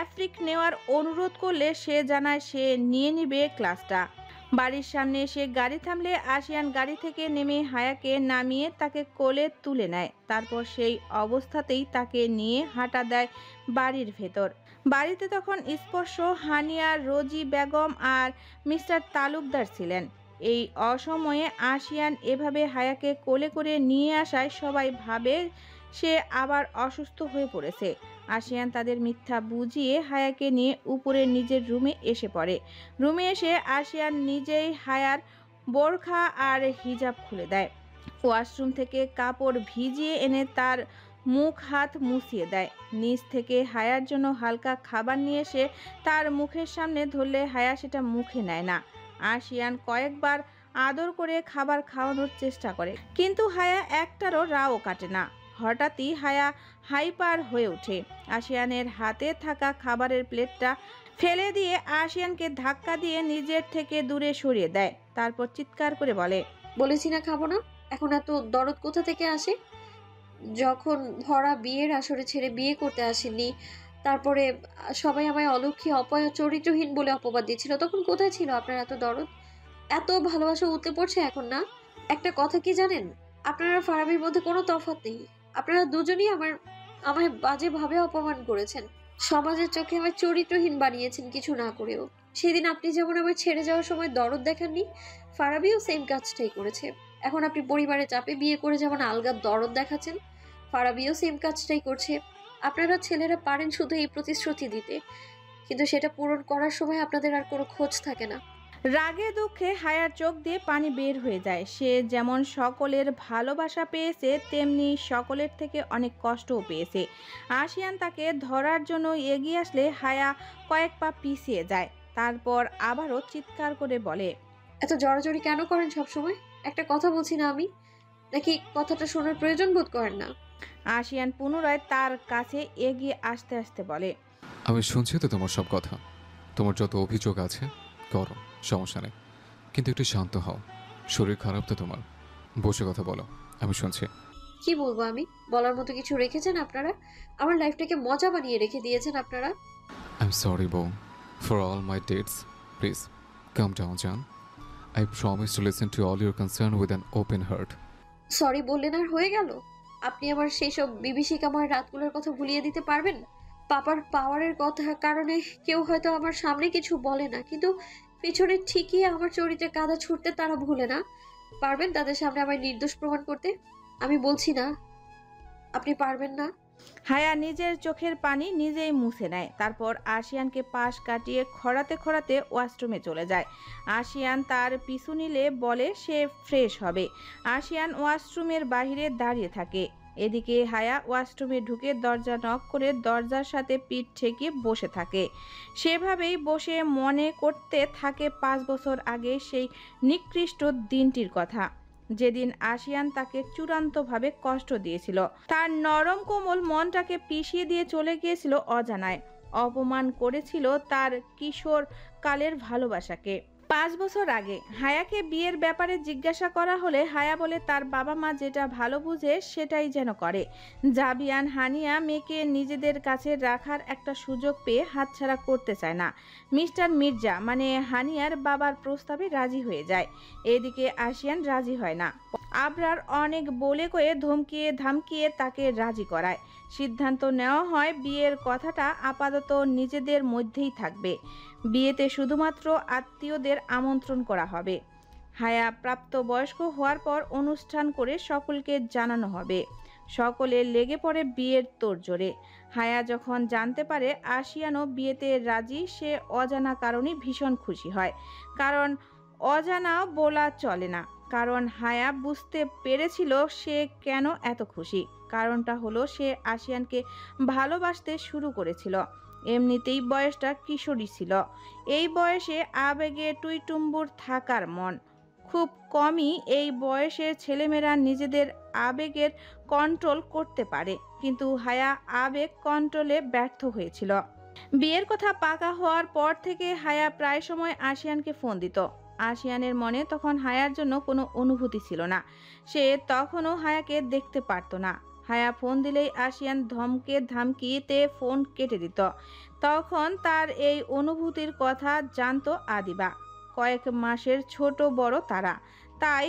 Speaker 1: আফ্রিক নেওয়ার অনুরোধ করলে সে জানায় সে নিয়ে নিবে ক্লাসটা। বাড়ির সামনে এসে গাড়ি থামলে আশিয়ান গাড়ি থেকে নেমে হায়াকে নামিয়ে তাকে কোলে তুলে নেয়। তারপর সেই অবস্থাতেই তাকে নিয়ে হাঁটা দেয় বাড়ির ভেতর। বাড়িতে তখন স্পর্শ, হানিয়া, রোজি বেগম আর মিস্টার তালুকদার ছিলেন। এই অসময়ে আশিয়ান এভাবে হায়াকে কোলে করে নিয়ে আসায় সবাই ভাবে সে আবার অসুস্থ হয়ে পড়েছে। আশিয়ান তাদের মিথ্যা বুঝিয়ে হায়াকে নিয়ে উপরে নিজের রুমে এসে পড়ে। রুমে এসে আশিয়ান নিজেই হায়ার বোরখা আর হিজাব খুলে দেয়। ওয়াশরুম থেকে কাপড় ভিজিয়ে এনে তার মুখ হাত মুছিয়ে দেয়। নিচ থেকে হায়ার জন্য হালকা খাবার নিয়ে এসে তার মুখের সামনে ধরলে হায়া সেটা মুখে নেয় না। আশিয়ান কয়েকবার আদর করে খাবার খাওয়ানোর চেষ্টা করে, কিন্তু হায়া একটারও রাও কাটে না। হঠাৎই হায়া হাইপার হয়ে ওঠে। আশিয়ানের হাতে থাকা খাবারের প্লেটটা ফেলে দিয়ে আশিয়ানকে ধাক্কা দিয়ে নিজের থেকে দূরে সরিয়ে দেয়। তারপর চিৎকার করে বলে,
Speaker 7: বলেছি না খাবো না। এখন এত দরদ কোথা থেকে আসে? যখন ধরা বিয়ের আসরে ছেড়ে বিয়ে করতে আসেননি, তারপরে সবাই আমায় অলক্ষী, অপয়া, চরিত্রহীন বলে অপবাদ দিয়েছিল, তখন কোথায় ছিল আপনার এত দরদ? এত ভালোবাসা উতলে পড়ছে এখন না? একটা কথা কি জানেন, আপনারা ফারাবির মধ্যে কোনো তফাৎ নেই। আপনারা দুজনেই আমায় বাজেভাবে অপমান করেছেন, সমাজের চোখে আমায় চরিত্রহীন বানিয়েছেন কিছু না করেও। সেদিন আপনি যেমন আমায় ছেড়ে যাওয়ার সময় দরদ দেখাননি, ফারাবিও সেম কাজটাই করেছে। এখন আপনি পরিবারের চাপে বিয়ে করে যেমন আলগা দরদ দেখাচ্ছেন, ফারাবিও সেম কাজটাই করছে। আপনারা ছেলেরা পারেন শুধু এই প্রতিশ্রুতি দিতে, কিন্তু সেটা পূরণ করার সময় আপনাদের আর কোনো খোঁজ থাকে না।
Speaker 1: রাগে দুঃখে হায়ার চোখ দিয়ে পানি বের হয়ে যায়। সে যেমন সকলের ভালোবাসা পেয়েছে, তেমনি সকলের থেকে অনেক কষ্টও পেয়েছে। আশিয়ান তাকে ধরার জন্য এগিয়ে আসলে হায়া কয়েক পা পিছিয়ে যায়। তারপর আবারও চিৎকার করে বলে,
Speaker 7: এত জড়াজড়ি কেন করেন সবসময়? একটা কথা বলছি না আমি, নাকি কথাটা শোনার প্রয়োজন বোধ করেন না?
Speaker 1: আশিয়ান পুনরায় তার কাছে এগিয়ে আসতে আসতে বলে,
Speaker 6: আমি শুনছি তো তোমার সব কথা, তোমার যত অভিযোগ আছে করো, সমস্যা নেই, কিন্তু একটু শান্ত হও। শরীর খারাপ তো তোমার, বসে কথা বলো, আমি শুনছি।
Speaker 7: কি বলবো আমি? বলার মতো কিছু রেখেছেন আপনারা? আমার লাইফটাকে মজা বানিয়ে রেখে দিয়েছেন আপনারা।
Speaker 6: আই এম সরি বউ for all my dates, please calm down জান। I promise to listen to all your concern with an open heart.
Speaker 7: Sorry বললেন আর হয়ে গেল? আপনি আমার সেই সব বিভীষিকাময় রাতগুলোর কথা ভুলিয়ে দিতে পারবেন? পাপার পাওয়ারের কথা কারণে কেউ হয়তো আমার সামনে কিছু বলে না, কিন্তু পেছনে ঠিকই আমার চরিত্রে কাদা ছুটতে তারা ভুলে না। পারবেন তাদের সামনে আমায় নির্দোষ প্রমাণ করতে? আমি বলছি না আপনি পারবেন না।
Speaker 1: হায়া নিজের চোখের পানি নিজেই মুছে নেয়। তারপর আশিয়ানকে পাশ কাটিয়ে খড়াতে খড়াতে ওয়াশরুমে চলে যায়। আশিয়ান তার পিছু নিলে বলে সে ফ্রেশ হবে। আশিয়ান ওয়াশরুমের বাইরে দাঁড়িয়ে থাকে। এদিকে হায়া ওয়াশরুমে ঢুকে দরজা নক করে দরজার সাথে পিঠ ঠেকিয়ে বসে থাকে। সেভাবেই বসে মনে করতে থাকে 5 বছর আগে সেই নিকৃষ্ট দিনটির কথা। যেদিন আশিয়ান তাকে চূড়ান্তভাবে কষ্ট দিয়েছিল। তার নরম কোমল মনটাকে পিষিয়ে দিয়ে চলে গিয়েছিল অজানায়, অপমান করেছিল তার কিশোর কালের ভালোবাসাকে। 5 বছর আগে হায়াকে বিয়ের ব্যাপারে জিজ্ঞাসা করা হলে হায়া বলে তার বাবা মা যেটা ভালো বুঝে সেটাই যেন করে। জাবিয়ান হানিয়া মেয়েকে নিজেদের কাছে রাখার একটা সুযোগ পেয়ে হাতছাড়া করতে চায় না। মিস্টার মির্জা মানে হানিয়ার বাবার প্রস্তাবে রাজি হয়ে যায়, এদিকে আশিয়ান রাজি হয় না। আবরার অনেক বলে কয়ে ধমকিয়ে ধামকিয়ে তাকে রাজি করায়। সিদ্ধান্ত নেওয়া হয় বিয়ের কথাটা আপাতত নিজেদের মধ্যেই থাকবে, বিয়েতে শুধুমাত্র আত্মীয়দের আমন্ত্রণ করা হবে। হায়া প্রাপ্তবয়স্ক হওয়ার পর অনুষ্ঠান করে সকলকে জানানো হবে। সকলে লেগে পড়ে বিয়ের তোড়জোড়ে। হায়া যখন জানতে পারে আশিয়ানও বিয়েতে রাজি, সে অজানা কারণে ভীষণ খুশি হয়। কারণ অজানা বলা চলে না, কারণ হায়া বুঝতে পেরেছিল সে কেন এত খুশি। কারণটা হলো সে আশিয়ানকে ভালোবাসতে শুরু করেছিল। এমনিতেই বয়সটা কিশোরী ছিল, এই বয়সে আবেগে টুইটুম্বুর থাকার মন। খুব কমই এই বয়সের ছেলেমেয়েরা নিজেদের আবেগের কন্ট্রোল করতে পারে, কিন্তু হায়া আবেগ কন্ট্রোলে ব্যর্থ হয়েছিল। বিয়ের কথা পাকা হওয়ার পর থেকে হায়া প্রায় সময় আশিয়ানকে ফোন দিত। আশিয়ানের মনে তখন হায়ার জন্য কোনো অনুভূতি ছিল না, সে তখনও হায়াকে দেখতে পারত না। হায়া ফোন দিলেই আশিয়ান ধমকে ধামকিতে ফোন কেটে দিত। তখন তার এই অনুভূতির কথা জানতো আদিবা। কয়েক মাসের ছোট বড় তারা, তাই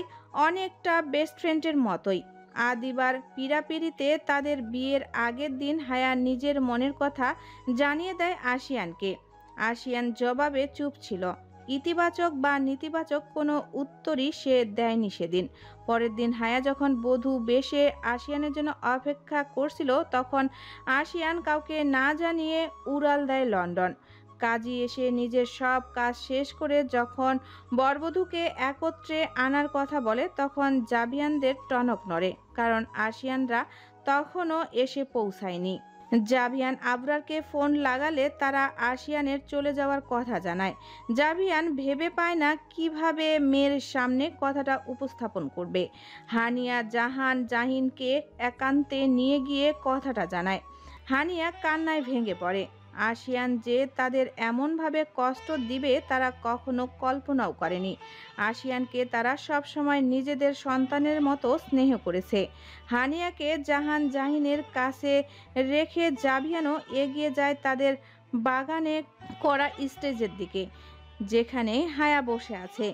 Speaker 1: অনেকটা বেস্ট ফ্রেন্ডের মতোই। আদিবার পীড়াপিড়িতে তাদের বিয়ের আগের দিন হায়া নিজের মনের কথা জানিয়ে দেয় আশিয়ানকে। আশিয়ান জবাবে চুপ ছিল, ইতিবাচক বা নেতিবাচক কোনো উত্তরই সে দেয়নি সেদিন। পরের দিন হায়া যখন বধূ বেশে আশিয়ানের জন্য অপেক্ষা করছিল, তখন আশিয়ান কাউকে না জানিয়ে উড়াল দেয় লন্ডন। কাজী এসে নিজের সব কাজ শেষ করে যখন বরবধূকে একত্রে আনার কথা বলে, তখন জাবিয়ানদের টনক নড়ে, কারণ আশিয়ানরা তখনও এসে পৌঁছায়নি। জাবিয়ান আবরারকে ফোন লাগালে তারা আশিয়ানের চলে যাওয়ার কথা জানায়। জাবিয়ান ভেবে পায় না কিভাবে মেয়ের সামনে কথাটা উপস্থাপন করবে। হানিয়া জাহান জাহিনকে একান্তে নিয়ে গিয়ে কথাটা জানায়। হানিয়া কান্নায় ভেঙে পড়ে। আশিয়ান যে তাদের এমনভাবে কষ্ট দিবে তারা কখনো কল্পনাও করেনি। আশিয়ানকে তারা সবসময় নিজেদের সন্তানের মতো স্নেহ করেছে। হানিয়াকে জাহান জাহিনের কাছে রেখে জাবিয়ানও এগিয়ে যায় তাদের বাগানে করা স্টেজের দিকে, যেখানে হায়া বসে আছে।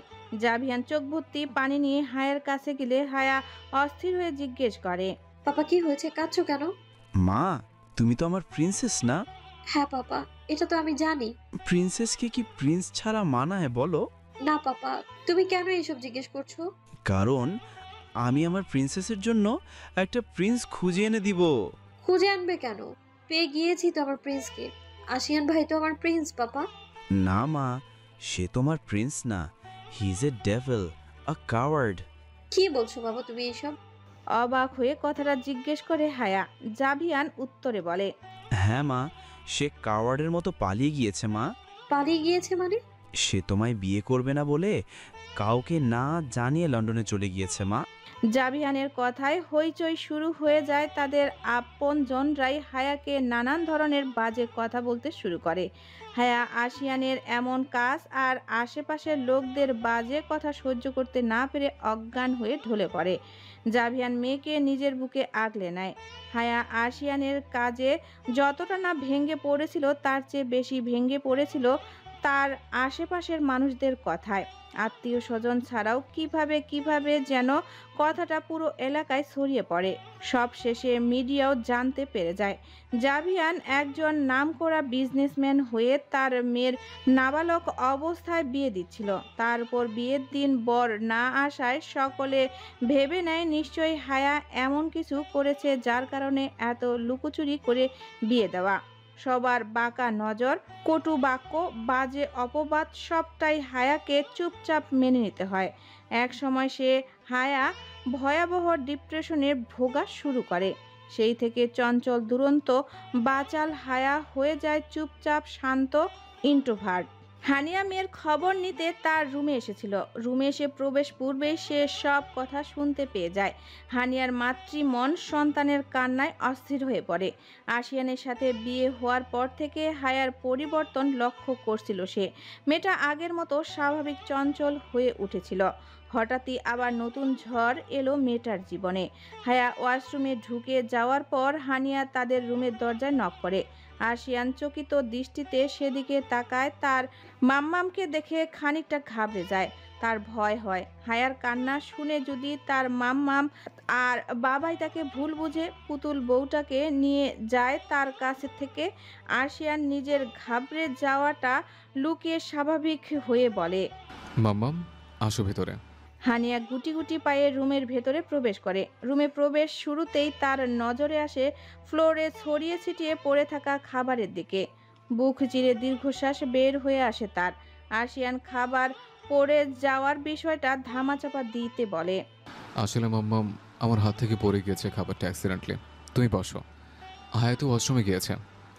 Speaker 1: জাবিয়ান চোখ ভর্তি পানি নিয়ে হায়ার কাছে গেলে হায়া অস্থির হয়ে জিজ্ঞেস করে,
Speaker 7: পাপা কি হয়েছে, কাঁদছো কেন?
Speaker 13: মা, তুমি তো আমার প্রিন্সেস না?
Speaker 7: হ্যাঁ পাপা, এটা তো আমি জানি।
Speaker 13: প্রিন্সেসকে কি প্রিন্স ছাড়া মানায় বলো?
Speaker 7: না পাপা, তুমি কেন এসব জিজ্ঞেস করছো?
Speaker 13: কারণ আমি আমার প্রিন্সেসের জন্য একটা প্রিন্স খুঁজে এনে দিব।
Speaker 7: খুঁজে আনবে কেন? পেয়ে গিয়েছি তো আমার প্রিন্সকে। আশিয়ান ভাই তো আমার প্রিন্স পাপা।
Speaker 13: না মা, সে তোমার প্রিন্স না, he is a devil, a coward.
Speaker 7: কি বলছো বাবা তুমি এসব?
Speaker 1: অবাক হয়ে কথাটা জিজ্ঞেস করে হায়া। জাবিয়ান উত্তরে বলে,
Speaker 13: হ্যাঁ মা, সে কাওয়ার্ডের মতো পালিয়ে গিয়েছে মা।
Speaker 7: পালিয়ে গিয়েছে মানে?
Speaker 13: সে তোমায় বিয়ে করবে না বলে কাউকে না জানিয়ে লন্ডনে চলে গিয়েছে মা।
Speaker 1: জাবিয়ানের কথায় হইচই শুরু হয়ে যায়। তাদের আপনজনরাই হায়াকে নানান ধরনের বাজে কথা বলতে শুরু করে। হায়া আশিয়ানের এমন কাজ আর আশেপাশের লোকদের বাজে কথা সহ্য করতে না পেরে অজ্ঞান হয়ে ঢলে পড়ে। জাবিয়ান মেয়েকে নিজের বুকে আগলে নেয়। হায়া আশিয়ানের কাজে যতটা না ভেঙে পড়েছিল তার চেয়ে বেশি ভেঙে পড়েছিল তার আশেপাশের মানুষদের কথায়। আত্মীয় স্বজন ছাড়াও কিভাবে যেন কথাটা পুরো এলাকায় ছড়িয়ে পড়ে। সব শেষে মিডিয়াও জানতে পেরে যায় জাবিয়ান একজন নামকরা বিজনেসম্যান হয়ে তার মেয়ের নাবালক অবস্থায় বিয়ে দিচ্ছিল। তার উপর বিয়ের দিন বর না আসায় সকলে ভেবে নেয় নিশ্চয়ই হায়া এমন কিছু করেছে যার কারণে এত লুকোচুরি করে বিয়ে দেওয়া। সবার বাঁকা নজর, কটু বাক্য, বাজে অপবাদ সবটাই হায়াকে চুপচাপ মেনে নিতে হয়। এক সময় সে হায়া ভয়াবহ ডিপ্রেশনে ভোগা শুরু করে। সেই থেকে চঞ্চল দুরন্ত বাচাল হায়া হয়ে যায় চুপচাপ শান্ত ইন্ট্রোভার্ট। হানিয়া মেয়ের খবর নিতে তার রুমে এসেছিল। রুমে এসে প্রবেশ পূর্বেই সে সব কথা শুনতে পেয়ে যায়। হানিয়ার মাতৃমন সন্তানের কান্নায় অস্থির হয়ে পড়ে। আশিয়ানের সাথে বিয়ে হওয়ার পর থেকে হায়ার পরিবর্তন লক্ষ্য করছিল সে। মেয়েটা আগের মতো স্বাভাবিক চঞ্চল হয়ে উঠেছিল। হঠাৎই আবার নতুন ঝড় এলো মেয়েটার জীবনে। হায়া ওয়াশরুমে ঢুকে যাওয়ার পর হানিয়া তাদের রুমের দরজায় নক করে। আশিয়ান চকিত দৃষ্টিতে সেদিকে তাকায়। তার মাম্মামকে দেখে খানিকটা ঘাবড়ে যায়। তার ভয় হয় হায়ার কান্না শুনে যদি তার মাম্মাম আর বাবাই তাকে ভুল বুঝে পুতুল বউটাকে নিয়ে যায় তার কাছ থেকে। আশিয়ান নিজের ঘাবড়ে যাওয়াটা লুকিয়ে স্বাভাবিক হয়ে বলে,
Speaker 6: মাম্মাম আসো ভেতরে।
Speaker 1: হানিয়া গুটি গুটি পায়ে রুমের ভেতরে প্রবেশ করে। রুমে প্রবেশ শুরুতেই তার নজরে আসে ফ্লোরে ছড়িয়ে ছিটিয়ে পড়ে থাকা খাবারের দিকে। বুক চিরে দীর্ঘশ্বাস বের হয়ে আসে তার। আশিয়ান খাবার পড়ে যাওয়ার বিষয়টা ধামাচাপা দিতে বলে,
Speaker 6: আসলে মাম্মাম আমার হাত থেকে পড়ে গিয়েছে খাবারটা অ্যাক্সিডেন্টলি। তুমি বসো। হায়াতো ওয়াশরুমে গিয়েছে,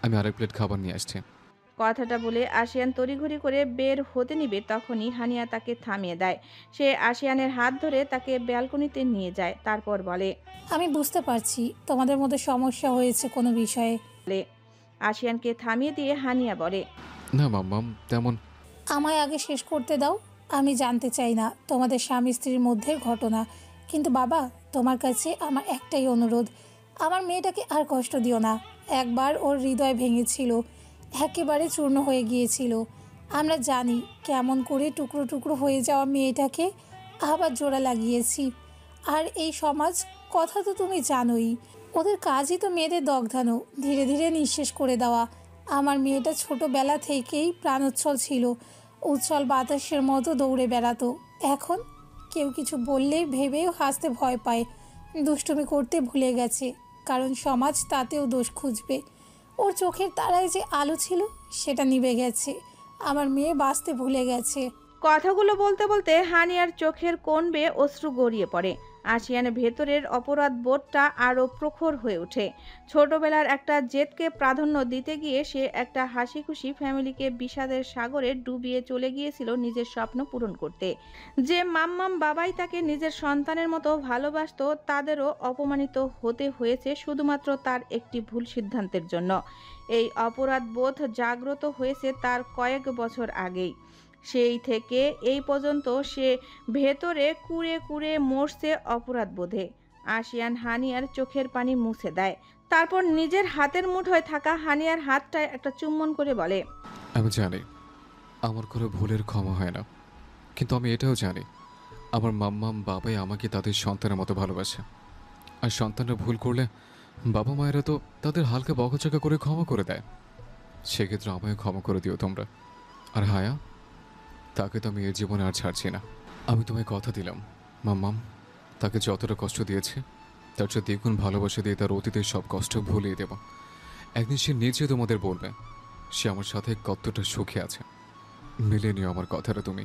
Speaker 6: আমি আরেক প্লেট খাবার নিয়ে আসছি।
Speaker 1: কথাটা বলে আশিয়ান তড়িঘড়ি করে বের হতে নিবে তখনই হানিয়া তাকে থামিয়ে দেয়। সে আশিয়ানের হাত ধরে তাকে ব্যালকনিতে নিয়ে যায়। তারপর বলে,
Speaker 14: আমি বুঝতে পারছি তোমাদের মধ্যে সমস্যা হয়েছে কোনো বিষয়ে।
Speaker 1: আশিয়ানকে থামিয়ে দিয়ে হানিয়া বলে,
Speaker 6: না মাম্মাম তেমন।
Speaker 14: আমায় আগে শেষ করতে দাও। আমি জানতে চাই না তোমাদের স্বামী স্ত্রীর মধ্যে ঘটনা, কিন্তু বাবা তোমার কাছে আমার একটাই অনুরোধ, আমার মেয়েটাকে আর কষ্ট দিও না। একবার ওর হৃদয় ভেঙেছিল, একেবারে চূর্ণ হয়ে গিয়েছিল। আমরা জানি কেমন করে টুকরো টুকরো হয়ে যাওয়া মেয়েটাকে আবার জোড়া লাগিয়েছি। আর এই সমাজ কথা তো তুমি জানোই, ওদের কাজই তো মেয়েদের দগ্ধানো, ধীরে ধীরে নিঃশেষ করে দেওয়া। আমার মেয়েটা ছোটোবেলা থেকেই প্রাণোচ্ছল ছিল, উচ্ছল বাতাসের মতো দৌড়ে বেড়াতো। এখন কেউ কিছু বললেই ভেবেও হাসতে ভয় পায়, দুষ্টুমি করতে ভুলে গেছে, কারণ সমাজ তাতেও দোষ খুঁজবে। ওর চোখের তারায় যে আলো ছিল সেটা নিভে গেছে, আমার মেয়ে বাঁচতে ভুলে গেছে।
Speaker 1: কথাগুলো বলতে বলতে হানিয়ার চোখের কোণ বেয়ে অশ্রু গড়িয়ে পড়ে। আশিয়ানের ভেতরের অপরাধ বোধটা আরও প্রখর হয়ে ওঠে। ছোটবেলার একটা জেদকে প্রাধান্য দিতে গিয়ে সে একটা হাসি খুশি ফ্যামিলিকে বিষাদের সাগরে ডুবিয়ে চলে গিয়েছিল নিজের স্বপ্ন পূরণ করতে। যে মাম্মাম বাবাই তাকে নিজের সন্তানের মতো ভালোবাসতো, তাদেরও অপমানিত হতে হয়েছে শুধুমাত্র তার একটি ভুল সিদ্ধান্তের জন্য। এই অপরাধ বোধ জাগ্রত হয়েছে তার কয়েক বছর আগেই। সেই থেকে এই পর্যন্ত সে ভেতরে কুড়ে কুড়ে মরছে অপরাধ বোধে। আশিয়ান হানিয়ার চোখের পানি মুছে দেয়। তারপর নিজের হাতের মুঠোয় থাকা হানিয়ার হাতটায় একটা চুম্বন করে বলে,
Speaker 6: আমি জানি আমার কোনো ভুলের ক্ষমা হয় না, কিন্তু আমি এটাও জানি আমার মাম্মাম বাবাই আমাকে তাদের সন্তানের মতো ভালোবাসে। আর সন্তানরা ভুল করলে বাবা মায়েরা তো তাদের হালকা বকাঝকা করে ক্ষমা করে দেয়। সেক্ষেত্রে আমায় ক্ষমা করে দিও তোমরা। আর হায়া, তাকে তো আমি এর জীবনে আর ছাড়ছি না। আমি তোমায় কথা দিলাম মাম্মাম, তাকে যতটা কষ্ট দিয়েছে তার চেয়ে দ্বিগুণ ভালোবাসা দিয়ে তার অতীতের সব কষ্ট ভুলিয়ে দেব। একদিন সে নিজে তোমাদের বলবে সে আমার সাথে কতটা সুখে আছে। মিলে নিও আমার কথাটা তুমি।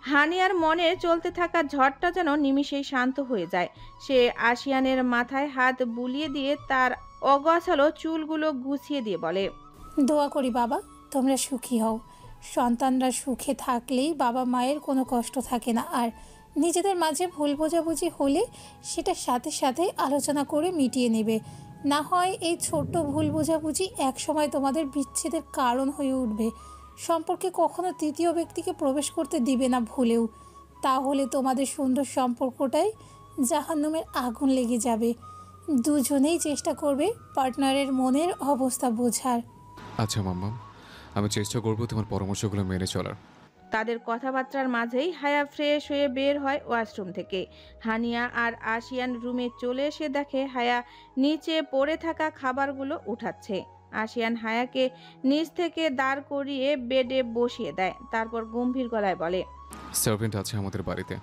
Speaker 1: হানিয়ার মনে চলতে থাকা ঝড়টা যেন নিমিষেই শান্ত হয়ে যায়। সে আশিয়ানের মাথায় হাত বুলিয়ে দিয়ে তার অগোছালো চুলগুলো গুছিয়ে দিয়ে বলে,
Speaker 14: দোয়া করি বাবা তোমরা সুখী হও। সন্তানরা সুখে থাকলেই বাবা মায়ের কোনো কষ্ট থাকে না। আর নিজেদের মাঝে ভুল বোঝাবুঝি হলে সেটা সাথে সাথে আলোচনা করে মিটিয়ে নেবে। না হয় এই ছোট্ট ভুল বোঝাবুঝি একসময় তোমাদের বিচ্ছেদের কারণ হয়ে উঠবে। সম্পর্কে কখনো তৃতীয় ব্যক্তিকে প্রবেশ করতে দিবে না ভুলেও, তাহলে তোমাদের সুন্দর সম্পর্কটাই জাহান্নামের আগুন লেগে যাবে। দুজনেই চেষ্টা করবে পার্টনারের মনের অবস্থা বোঝার।
Speaker 6: আচ্ছা মাম্মাম, আমি চেষ্টা করবো তোমার পরামর্শগুলো মেনে চলার।
Speaker 1: তাদের কথাবার্তার মাঝেই হায়া ফ্রেশ হয়ে বের হয় ওয়াশরুম থেকে। হানিয়া আর আশিয়ান রুমে চলে এসে দেখে হায়া নিচে পড়ে থাকা খাবারগুলো উঠাচ্ছে। আশিয়ান হায়াকে নিচ থেকে দাঁড় করিয়ে বেডে বসিয়ে দেয়। তারপর গম্ভীর গলায় বলে,
Speaker 6: সার্ভেন্ট আছে আমাদের বাড়িতে,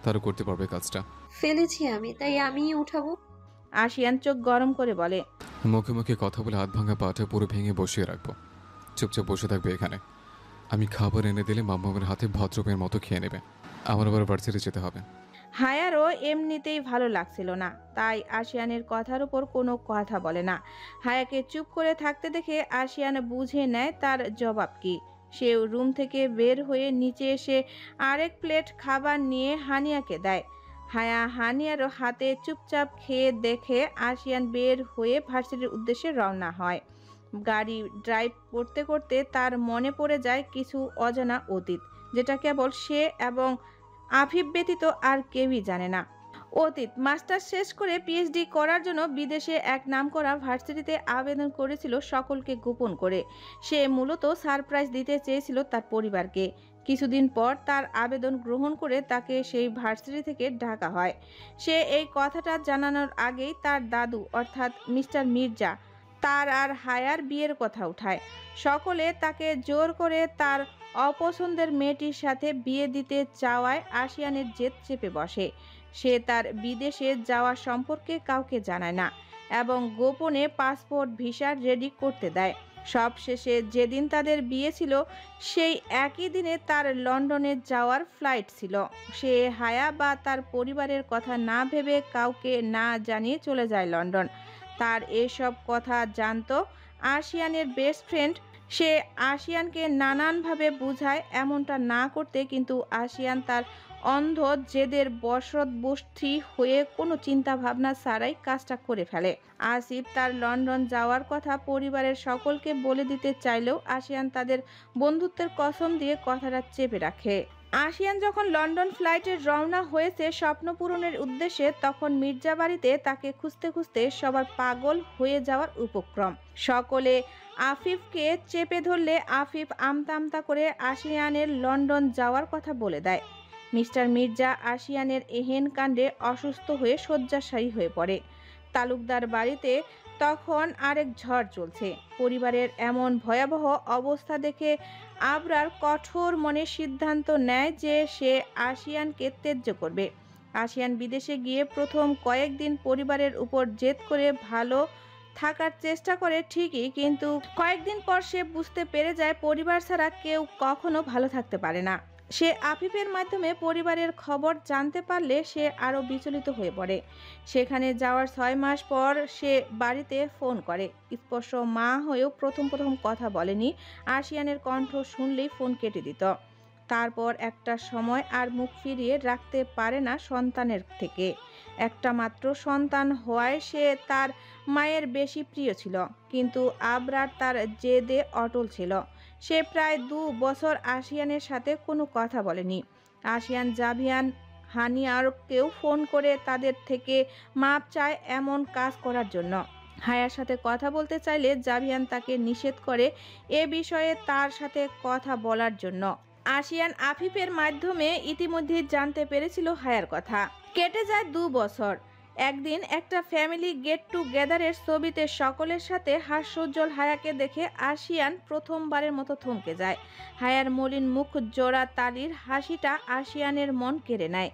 Speaker 6: তারও করতে পারবে কাজটা।
Speaker 7: ফেলেছি আমি, তাই আমিই উঠাবো।
Speaker 1: আশিয়ান চোখ গরম করে বলে,
Speaker 6: মুখে মুখে কথা বলে হাত ভাঙা পাটা পুরো ভেঙে বসিয়ে রাখবো। চুপচাপ বসে থাকবে এখানে। আমি খাবার এনে দিলে মাম্মামের হাতে ভদ্রমের মতো খেয়ে নেবে। আমার আবার ভার্সিটি যেতে হবে।
Speaker 1: হায়ারও এমনিতেই ভালো লাগছিল না, তাই আশিয়ানের কথার উপর কোনো কথা বলে না। হায়াকে চুপ করে থাকতে দেখে আশিয়ান বুঝে নেয় তার জবাব কি। সে রুম থেকে বের হয়ে নিচে এসে আরেক প্লেট খাবার নিয়ে হানিয়াকে দেয়। হায়া হানিয়ারও হাতে চুপচাপ খেয়ে দেখে আশিয়ান বের হয়ে ভার্সিটির উদ্দেশ্যে রওনা হয়। গাড়ি ড্রাইভ করতে করতে তার মনে পড়ে যায় কিছু অজানা অতীত, যেটা কেবল সে এবং আফিফ ব্যতীত আর কেউই জানে না। অতীত, মাস্টার্স শেষ করে পিএইচডি করার জন্য বিদেশে এক নামকরা ভার্সিটিতে আবেদন করেছিল সকলকে গোপন করে। সে মূলত সারপ্রাইজ দিতে চেয়েছিল তার পরিবারকে। কিছুদিন পর তার আবেদন গ্রহণ করে তাকে সেই ভার্সিটি থেকে ডাকা হয়। সে এই কথাটা জানানোর আগেই তার দাদু অর্থাৎ মিস্টার মির্জা তার আর হায়ার বিয়ের কথা উঠায়। সকলে তাকে জোর করে তার অপছন্দের মেয়েটির সাথে বিয়ে দিতে চাওয়ায় আশিয়ানের জেদ চেপে বসে। সে তার বিদেশে যাওয়া সম্পর্কে কাউকে জানায় না এবং গোপনে পাসপোর্ট ভিসা রেডি করতে দেয়। সবশেষে যেদিন তাদের বিয়ে ছিল সেই একই দিনে তার লন্ডনে যাওয়ার ফ্লাইট ছিল। সে হায়া বা তার পরিবারের কথা না ভেবে কাউকে না জানিয়ে চলে যায় লন্ডন। তার এসব কথা জানতো আশিয়ানের বেস্ট ফ্রেন্ড। সে আশিয়ানকে নানানভাবে বুঝায় এমনটা না করতে, কিন্তু আশিয়ান তার অন্ধ জেদের বশবর্তী হয়ে কোনো চিন্তা ভাবনা ছাড়াই কাজটা করে ফেলে। আসিফ তার লন্ডন যাওয়ার কথা পরিবারের সকলকে বলে দিতে চাইলেও আশিয়ান তাদের বন্ধুত্বের কসম দিয়ে কথাটা চেপে রাখে। আশিয়ান যখন লন্ডন ফ্লাইটে রওনা হয়েছে স্বপ্ন পূরণের উদ্দেশ্যে, তখন মির্জা বাড়িতে তাকে খুঁজতে খুঁজতে সবার পাগল হয়ে যাওয়ার উপক্রম। সকলে আফিফকে চেপে ধরলে আফিফ আমতা আমতা করে আশিয়ানের লন্ডন যাওয়ার কথা বলে দেয়। মিস্টার মির্জা আশিয়ানের এহেন কাণ্ডে অসুস্থ হয়ে শয্যাশায়ী হয়ে পড়ে। তালুকদার বাড়িতে তখন আরেক ঝড় চলছে। পরিবারের এমন ভয়াবহ অবস্থা দেখে আবরার কঠোর মনে সিদ্ধান্ত নেয় যে সে আশিয়ানকে ত্যায্য করবে। আশিয়ান বিদেশে গিয়ে প্রথম কয়েকদিন পরিবারের উপর জেদ করে ভালো থাকার চেষ্টা করে ঠিকই, কিন্তু কয়েকদিন পর সে বুঝতে পেরে যায় পরিবার ছাড়া কেউ কখনো ভালো থাকতে পারে না। সে আফিফের মাধ্যমে পরিবারের খবর জানতে পারলে সে আরও বিচলিত হয়ে পড়ে। সেখানে যাওয়ার 6 মাস পর সে বাড়িতে ফোন করে। স্পর্শ মা হয়েও প্রথম কথা বলেনি। আশিয়ানের কণ্ঠ শুনলেই ফোন কেটে দিত। তারপর একটা সময় আর মুখ ফিরিয়ে রাখতে পারে না সন্তানের থেকে। একটা মাত্র সন্তান হওয়ায় সে তার মায়ের বেশি প্রিয় ছিল, কিন্তু আবরার তার জেদে অটল ছিল। সে প্রায় 2 বছর আশিয়ানের সাথে কোনো কথা বলেনি। আশিয়ান জাভিয়ান হানিয়ারকেও ফোন করে তাদের থেকে মাপ চায় এমন কাজ করার জন্য। হায়ার সাথে কথা বলতে চাইলে জাভিয়ান তাকে নিষেধ করে এ বিষয়ে তার সাথে কথা বলার জন্য। আশিয়ান আফিফের মাধ্যমে ইতিমধ্যে জানতে পেরেছিল হায়ার কথা। কেটে যায় 2 বছর। একদিন একটা ফ্যামিলি গেট টুগেদারের ছবিতে সকলের সাথে হাস্যোজ্জ্বল হায়াকে দেখে আশিয়ান প্রথমবারের মতো থমকে যায়। হায়ার মলিন মুখ জোড়া তালির হাসিটা আশিয়ানের মন কেড়ে নেয়।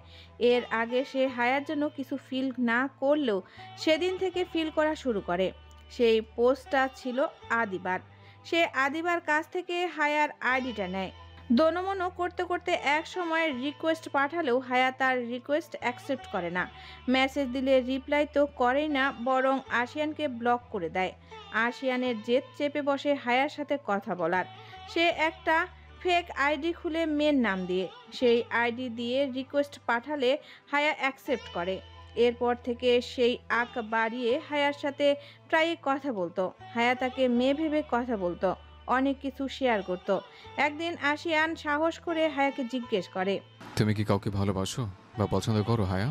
Speaker 1: এর আগে সে হায়ার জন্য কিছু ফিল না করলেও সেদিন থেকে ফিল করা শুরু করে। সেই পোস্টটা ছিল আদিবার। সে আদিবার কাছ থেকে হায়ার আইডিটা নেয়। দোনোমনো করতে করতে এক সময় রিকোয়েস্ট পাঠালেও হায়া তার রিকোয়েস্ট অ্যাকসেপ্ট করে না। মেসেজ দিলে রিপ্লাই তো করেই না, বরং আশিয়ানকে ব্লক করে দেয়। আশিয়ানের জেদ চেপে বসে হায়ার সাথে কথা বলার। সে একটা ফেক আইডি খুলে মেয়ের নাম দিয়ে সেই আইডি দিয়ে রিকোয়েস্ট পাঠালে হায়া অ্যাকসেপ্ট করে। এরপর থেকে সেই আঁক বাড়িয়ে হায়ার সাথে প্রায়ই কথা বলতো। হায়া তাকে মেয়ে ভেবে কথা বলতো, অনেক কিছু শেয়ার করত। একদিন আশিয়ান সাহস করে হায়াকে জিজ্ঞেস করে,
Speaker 6: তুমি কি কাউকে ভালোবাসো বা পছন্দ করো হায়া?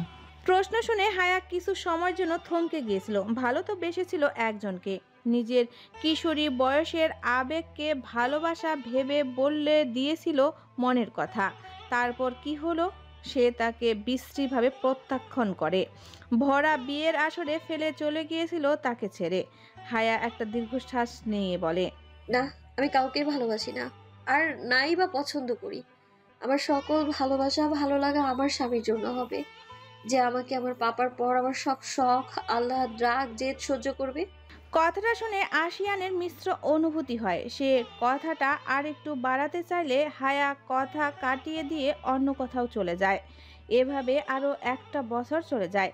Speaker 1: প্রশ্ন শুনে হায়া কিছু সময়ের জন্য থমকে গিয়েছিল। ভালো তো বেসেছিল একজনকে, নিজের কিশোরী বয়সের আবেগকে ভালোবাসা ভেবে বললে দিয়েছিল মনের কথা। তারপর কি হলো? সে তাকে বিশ্রীভাবে প্রত্যাখ্যান করে। ভরা বিয়ের আসরে ফেলে চলে গিয়েছিল তাকে ছেড়ে। হায়া একটা দীর্ঘশ্বাস নিয়ে বলে,
Speaker 7: না, আমি কাউকে ভালোবাসি না, আর নাই বা পছন্দ করি। আমার সকল ভালোবাসা ভালো লাগা আমার স্বামীর জন্য হবে, যে আমাকে আমার পাপার পর আমার সব শখ আল্লাহ রাগ জেদ সহ্য করবে।
Speaker 1: কথাটা শুনে আশিয়ানের মিশ্র অনুভূতি হয়। সে কথাটা আর একটু বাড়াতে চাইলে হায়া কথা কাটিয়ে দিয়ে অন্য কোথাও চলে যায়। এভাবে আরও 1 বছর চলে যায়।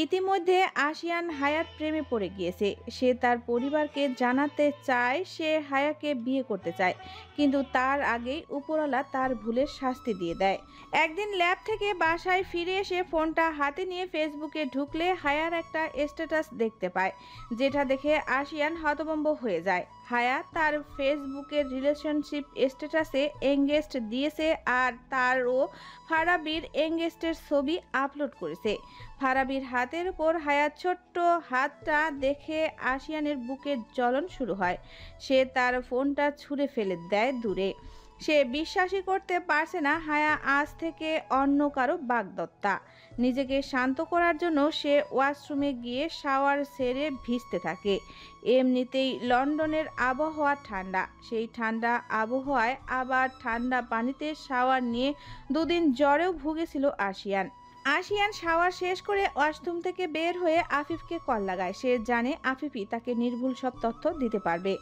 Speaker 1: ইতিমধ্যে আশিয়ান হায়ার প্রেমে পড়ে গিয়েছে। সে তার পরিবারকে জানাতে চায় সে হায়াকে বিয়ে করতে চায়, কিন্তু তার আগেই উপরওয়ালা তার ভুলের শাস্তি দিয়ে দেয়। একদিন ল্যাব থেকে বাসায় ফিরে এসে ফোনটা হাতে নিয়ে ফেসবুকে ঢুকলে হায়ার একটা স্ট্যাটাস দেখতে পায়, যেটা দেখে আশিয়ান হতভম্ব হয়ে যায়। হায়া তার ফেসবুকের রিলেশনশিপ স্ট্যাটাসে এঙ্গেজড দিয়েছে আর তারও ফারাবির এঙ্গেজডের ছবি আপলোড করেছে। ফারাবির হাতের উপর হায়ার ছোট্ট হাতটা দেখে আশিয়ানের বুকের জ্বলন শুরু হয়। সে তার ফোনটা ছুঁড়ে ফেলে দেয় দূরে। সে বিশ্বাসই করতে পারছে না হায়া আজ থেকে অন্য কারো বাগদত্তা। নিজেকে শান্ত করার জন্য সে ওয়াশরুমে গিয়ে শাওয়ার সেরে ভিজতে থাকে। এমনিতেই লন্ডনের আবহাওয়া ঠান্ডা, সেই ঠান্ডা আবহাওয়ায় আবার ঠান্ডা পানিতে শাওয়ার নিয়ে দুদিন জ্বরেও ভুগেছিল আশিয়ান। শাওয়ার শেষ করে ওয়াশরুম থেকে বের হয়ে আফিফকে কল লাগায়। সে জানে আফিফই তাকে নির্ভুল সব তথ্য দিতে পারবে।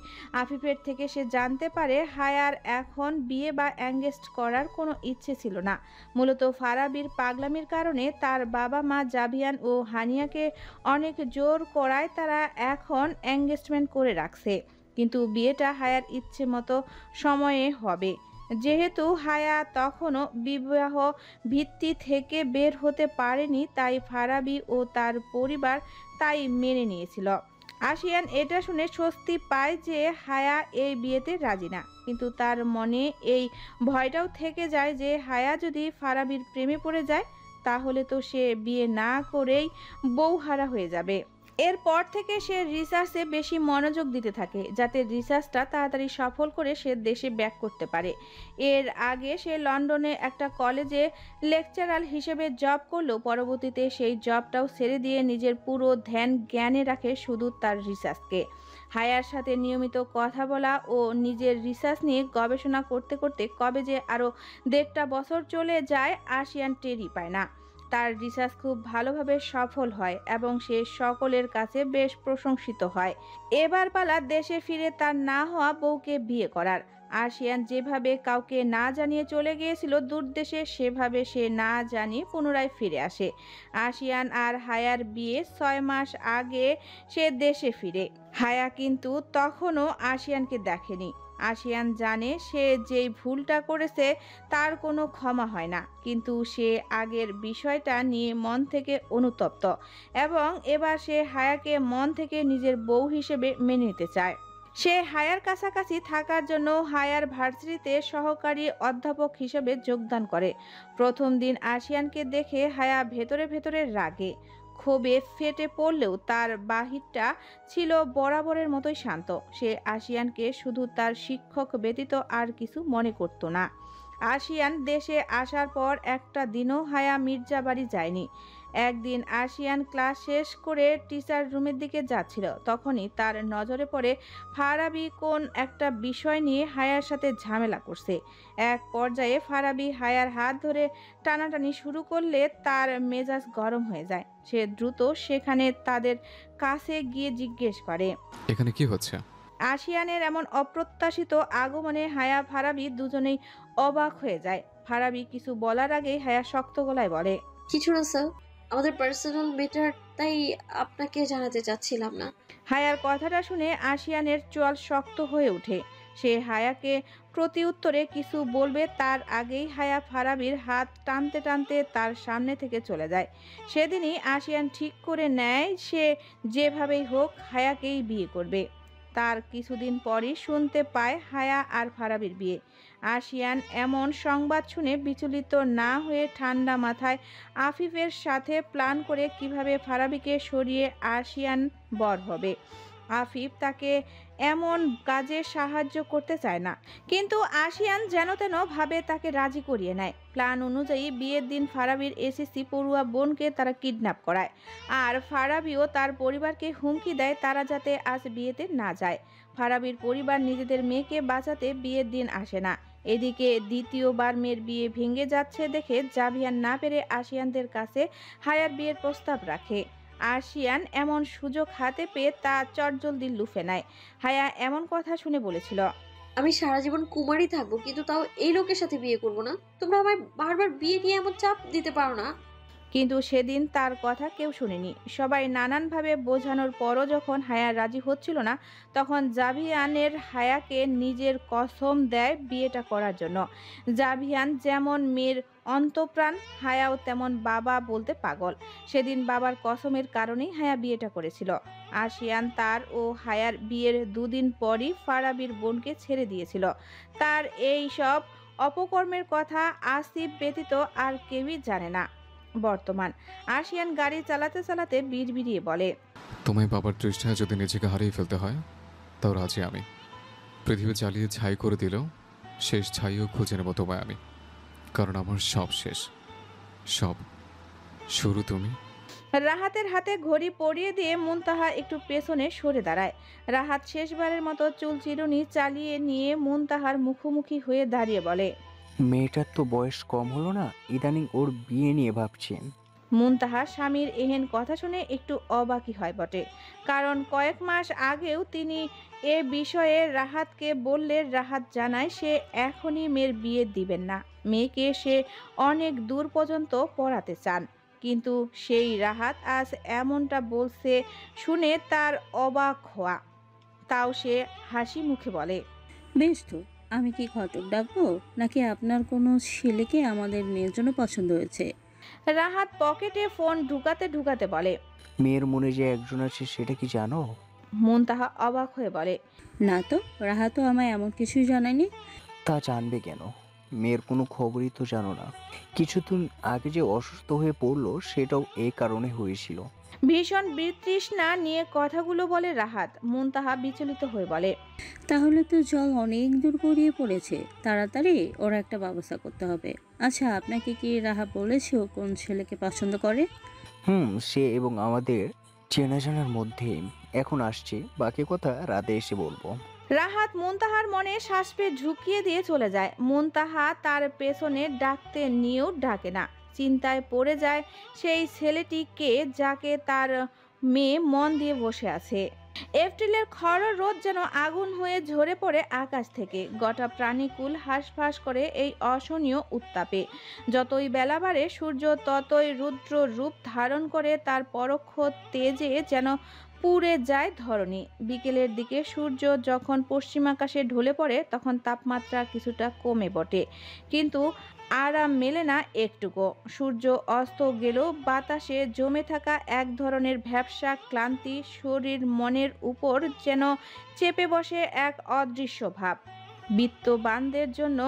Speaker 1: আফিফের থেকে সে জানতে পারে হায়ার এখন বিয়ে বা এঙ্গেজড করার কোনো ইচ্ছে ছিল না। মূলত ফারাবির পাগলামির কারণে তার বাবা মা জাভিয়ান ও হানিয়াকে অনেক জোর করায় তারা এখন এঙ্গেজমেন্ট করে রাখছে, কিন্তু বিয়েটা হায়ার ইচ্ছে মতো সময়ে হবে। যেহেতু হায়া তখনও বিবাহ ভিত্তি থেকে বের হতে পারেনি, তাই ফারাবি ও তার পরিবার তাই মেনে নিয়েছিল। আশিয়ান এটা শুনে স্বস্তি পায় যে হায়া এই বিয়েতে রাজি না, কিন্তু তার মনে এই ভয়টাও থেকে যায় যে হায়া যদি ফারাবির প্রেমে পড়ে যায় তাহলে তো সে বিয়ে না করেই বউহারা হয়ে যাবে। এরপর থেকে সে রিসার্চে বেশি মনোযোগ দিতে থাকে, যাতে রিসার্চটা তাড়াতাড়ি সফল করে সে দেশে ব্যাক করতে পারে। এর আগে সে লন্ডনে একটা কলেজে লেকচারার হিসেবে জব করলেও পরবর্তীতে সেই জবটাও ছেড়ে দিয়ে নিজের পুরো ধ্যান জ্ঞানে রাখে শুধু তার রিসার্চকে। হায়ার সাথে নিয়মিত কথা বলা ও নিজের রিসার্চ নিয়ে গবেষণা করতে করতে কবে যে আরও 1.5 বছর চলে যায় আশিয়ান টেরই পায় না। তার রিসার্চ খুব ভালোভাবে সফল হয় এবং সে সকলের কাছে বেশ প্রশংসিত হয়। এবার পালা দেশে ফিরে তার না হওয়া বউকে বিয়ে করার। আশিয়ান যেভাবে কাউকে না জানিয়ে চলে গিয়েছিল দূর দেশে, সেভাবে সে না জানিয়ে পুনরায় ফিরে আসে। আশিয়ান আর হায়ার বিয়ে 6 মাস আগে সে দেশে ফিরে। হায়া কিন্তু তখনও আশিয়ানকে দেখেনি। আশিয়ান জানে সে যেই ভুলটা করেছে তার কোনো ক্ষমা হয় না, কিন্তু সে আগের বিষয়টা নিয়ে মন থেকে অনুতপ্ত এবং এবার সে হায়াকে মন থেকে নিজের বউ হিসেবে মেনে নিতে চায়। সে হায়ার কাছাকাছি থাকার জন্য হায়ার ভার্সিটিতে সহকারী অধ্যাপক হিসেবে যোগদান করে। প্রথম দিন আশিয়ানকে দেখে হায়া ভেতরে ভেতরে রাগে ক্ষোভে ফেটে পড়লেও তার বাহিরটা ছিল বরাবরের মতোই শান্ত। সে আশিয়ানকে শুধু তার শিক্ষক ব্যতীত আর কিছু মনে করত না। আশিয়ান দেশে আসার পর একটা দিনও হায়া মির্জা বাড়ি যায়নি। একদিন আশিয়ান ক্লাস শেষ করে টিচার রুমের দিকে যাচ্ছিল, তখনই তার নজরে পড়ে ফারাবি কোন একটা বিষয় নিয়ে হায়ার সাথে ঝামেলা করছে। এক পর্যায়ে ফারাবি হায়ার হাত ধরে টানাটানি শুরু করলে তার মেজাজ গরম হয়ে যায়। সে দ্রুত সেখানে তাদের কাছে গিয়ে জিজ্ঞেস করে,
Speaker 6: এখানে কি হচ্ছে?
Speaker 1: আশিয়ানের এমন অপ্রত্যাশিত আগমনে হায়া ফারাবি দুজনেই অবাক হয়ে যায়। ফারাবি কিছু বলার আগেই হায়া শক্ত গলায় বলে,
Speaker 7: কিছু না স্যার, আমাদের পার্সোনাল ম্যাটার, তাই আপনাকে জানাতে চাচ্ছিলাম না।
Speaker 1: হায়ার কথাটা শুনে আশিয়ানের চোয়াল শক্ত হয়ে ওঠে। সে হায়াকে প্রতি উত্তরে কিছু বলবে তার আগেই হায়া ফারাবির হাত টানতে টানতে তার সামনে থেকে চলে যায়। সেদিনই আশিয়ান ঠিক করে নেয় সে যেভাবেই হোক হায়াকেই বিয়ে করবে। তার কিছুদিন পরই শুনতে পায় হায়া আর ফারাবির বিয়ে। আশিয়ান এমন সংবাদ শুনে বিচলিত না হয়ে ঠান্ডা মাথায় আফিফের সাথে প্ল্যান করে কিভাবে ফারাবিকে সরিয়ে আশিয়ান বর হবে। আফিফ তাকে এমন কাজে সাহায্য করতে চায় না, কিন্তু আশিয়ান যেন তেন ভাবে তাকে রাজি করিয়ে নেয়। প্ল্যান অনুযায়ী বিয়ের দিন ফারাবির এসএসসি পড়ুয়া বোনকে তারা কিডন্যাপ করায়, আর ফারাবিও তার পরিবারকে হুমকি দেয় তারা যাতে আজ বিয়েতে না যায়। ফারাবির পরিবার নিজেদের মেয়েকে বাঁচাতে বিয়ের দিন আসে না। এদিকে দ্বিতীয়বার মেয়ের বিয়ে ভেঙে যাচ্ছে দেখে জাভিয়ান না পেরে আশিয়ানদের কাছে হায়ার বিয়ের প্রস্তাব রাখে। আশিয়ান এমন সুযোগ হাতে পেয়ে তা চটজলদি লুফে নেয়। হায়া এমন কথা শুনে বলেছিল,
Speaker 7: আমি সারা জীবন কুমারী থাকবো, কিন্তু তাও এই লোকের সাথে বিয়ে করব না। তোমরা আমায় বারবার বিয়ে নিয়ে এমন চাপ দিতে পারো না।
Speaker 1: কিন্তু সেদিন তার কথা কেউ শুনেনি। সবাই নানানভাবে বোঝানোর পরও যখন হায়া রাজি হচ্ছিল না, তখন জাভিয়ানের হায়াকে নিজের কসম দেয় বিয়েটা করার জন্য। জাভিয়ান যেমন মেয়ের অন্তঃপ্রাণ, হায়াও তেমন বাবা বলতে পাগল। সেদিন বাবার কসমের কারণেই হায়া বিয়েটা করেছিল। আশিয়ান তার ও হায়ার বিয়ের দুদিন পরই ফারাবির বোনকে ছেড়ে দিয়েছিল। তার এই সব অপকর্মের কথা আসিফ ব্যতীত আর কেউই জানে না। বর্তমান আশিয়ান গাড়ি চালাতে চালাতে বিড়বিড়িয়ে বলে,
Speaker 6: তোমায় বাবার দৃষ্টায় যদি নিজেকে হারিয়ে ফেলতে হয় তাও রাজি আমি। পৃথিবী জ্বালিয়ে ছাই করে দিলেও শেষ ছাইও খুঁজে নেব তোমায় আমি, কারণ আমার সব শেষ, সব শুরু তুমি।
Speaker 1: রাহাতের হাতে ঘড়ি পরিয়ে দিয়ে মুনতাহা একটু পেছনে সরে দাঁড়ায়। রাহাত শেষবারের মতো চুল চিরুনি চালিয়ে নিয়ে মুনতাহার মুখোমুখি হয়ে দাঁড়িয়ে বলে,
Speaker 3: মেয়েটার তো বয়স কম হলো না? ইদানিং ওর বিয়ে নিয়ে ভাবছেন?
Speaker 1: মুনতাহা স্বামীর এহেন কথা শুনে একটু অবাকই হয় বটে, কারণ কয়েক মাস আগেও তিনি এ বিষয়ে রাহাতকে বললে রাহাত জানায় সে এখনই মেয়ের বিয়ে দিবেন না, মেয়েকে সে অনেক দূর পর্যন্ত পড়াতে চান। কিন্তু সেই রাহাত আজ এমনটা বলছে শুনে তার অবাক হওয়া। তাও সে হাসি মুখে বলে,
Speaker 5: বেশ তো, আমি কি ঘটক ডাকবো, নাকি আপনার কোনো ছেলেকে আমাদের মেয়ের জন্য পছন্দ হয়েছে?
Speaker 1: রাহাত পকেটে ফোন ঢুকাতে ঢুকাতে বলে,
Speaker 3: মেয়ের মনে যে একজন আছে সেটা কি জানো?
Speaker 1: মুনতাহা অবাক হয়ে বলে,
Speaker 5: না তো, রাহা তো আমায় এমন কিছুই জানায়নি।
Speaker 3: তা জানবে কেন? মেয়ের কোনো খবরই তো জানো না। কিছুদিন আগে যে অসুস্থ হয়ে পড়লো সেটাও এই কারণে হয়েছিল।
Speaker 1: ভীষণ বিতৃষ্ণা নিয়ে কথাগুলো বলে রাহাত। মুনতাহা বিচলিত হয়ে বলে,
Speaker 5: তাহলে তো জল অনেক দূর গড়িয়ে পড়েছে, তাড়াতাড়ি ওর একটা ব্যবস্থা করতে হবে। আচ্ছা, আপনাকে কি রাহা বলেছে ও কোন ছেলেকে পছন্দ করে?
Speaker 3: সে এবং আমাদের চেনাজানার মধ্যে। এখন আসছে, বাকি কথা রাতে এসে বলবো।
Speaker 1: রাহাত মুনতাহার মনে শ্বাস পেয়ে ঝুঁকিয়ে দিয়ে চলে যায়। মুনতাহা তার পেছনে ডাকতে নিয়েও ডাকে না। চিন্তায় পড়ে যায় সেই ছেলেটিকে যাকে তার মেয়ে মন দিয়ে বসে আছে। এপ্রিলের খড় রোদ যেন আগুন হয়ে ঝরে পড়ে আকাশ থেকে। গোটা প্রাণীকুল হাঁসফাঁস করে এই অসহনীয় উত্তাপে। যতই বেলা বাড়ে সূর্য ততই রুদ্র রূপ ধারণ করে, তার পরোক্ষ তেজে যেন পুড়ে যায় ধরণী। বিকেলের দিকে সূর্য যখন পশ্চিমাকাশে ঢলে পড়ে তখন তাপমাত্রা কিছুটা কমে বটে, কিন্তু আরাম মেলে না একটুকু। সূর্য অস্ত গেলেও বাতাসে জমে থাকা এক ধরনের ভ্যাপসা ক্লান্তি শরীর মনের উপর যেন চেপে বসে এক অদৃশ্য ভাব। বিত্তবানদের জন্য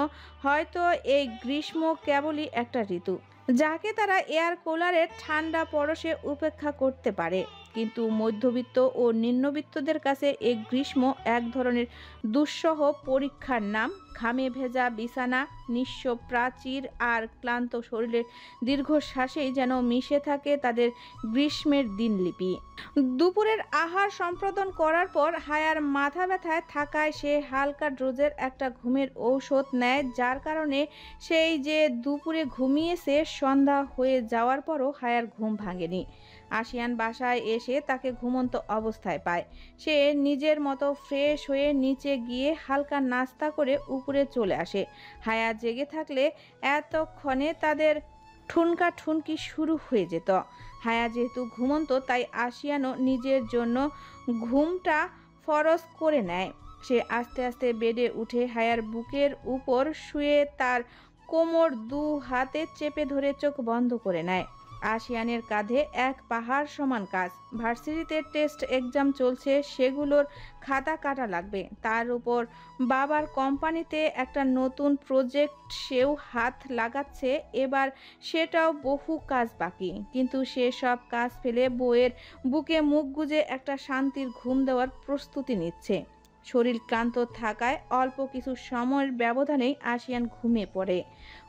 Speaker 1: হয়তো এই গ্রীষ্ম কেবলই একটা ঋতু, যাকে তারা এয়ার কুলারের ঠান্ডা পরশে উপেক্ষা করতে পারে, কিন্তু মধ্যবিত্ত ও নিম্নবিত্তদের কাছে এই গ্রীষ্ম এক ধরনের দুঃসহ পরীক্ষার নাম। ঘামে ভেজা বিছানা, নিঃস্ব প্রাচীর আর ক্লান্ত শরীরের দীর্ঘশ্বাসেই যেন মিশে থাকে তাদের গ্রীষ্মের দিনলিপি। দুপুরের আহার সম্পাদন করার পর হায়ার মাথা ব্যথায় থাকায় সে হালকা ডোজের একটা ঘুমের ঔষধ নেয়, যার কারণে সেই যে দুপুরে ঘুমিয়েছে সন্ধ্যা হয়ে যাওয়ার পরও হায়ার ঘুম ভাঙেনি। আশিয়ান বাসায় এসে তাকে ঘুমন্ত অবস্থায় পায়। সে নিজের মতো ফ্রেশ হয়ে নিচে গিয়ে হালকা নাস্তা করে উপরে চলে আসে। হায়া জেগে থাকলে এতক্ষণে তাদের ঠুনকা ঠুনকি শুরু হয়ে যেত। হায়া যেহেতু ঘুমন্ত, তাই আশিয়ানও নিজের জন্য ঘুমটা ফরজ করে নেয়। সে আস্তে আস্তে বেডে উঠে হায়ার বুকের উপর শুয়ে তার কোমর দু হাতে চেপে ধরে চোখ বন্ধ করে নেয়। আশিয়ানের কাঁধে এক পাহাড় সমান কাজ। ভার্সিটিতে টেস্ট এক্সাম চলছে, সেগুলোর খাতা কাটা লাগবে। তার উপর বাবার কোম্পানিতে একটা নতুন প্রজেক্ট, সেও হাত লাগাচ্ছে। এবার সেটাও বহু কাজ বাকি, কিন্তু সে সব কাজ ফেলে বউয়ের বুকে মুখ গুজে একটা শান্তির ঘুম দেওয়ার প্রস্তুতি নিচ্ছে। শরীর ক্লান্ত থাকায় অল্প কিছু সময়ের ব্যবধানেই আশিয়ান ঘুমিয়ে পড়ে।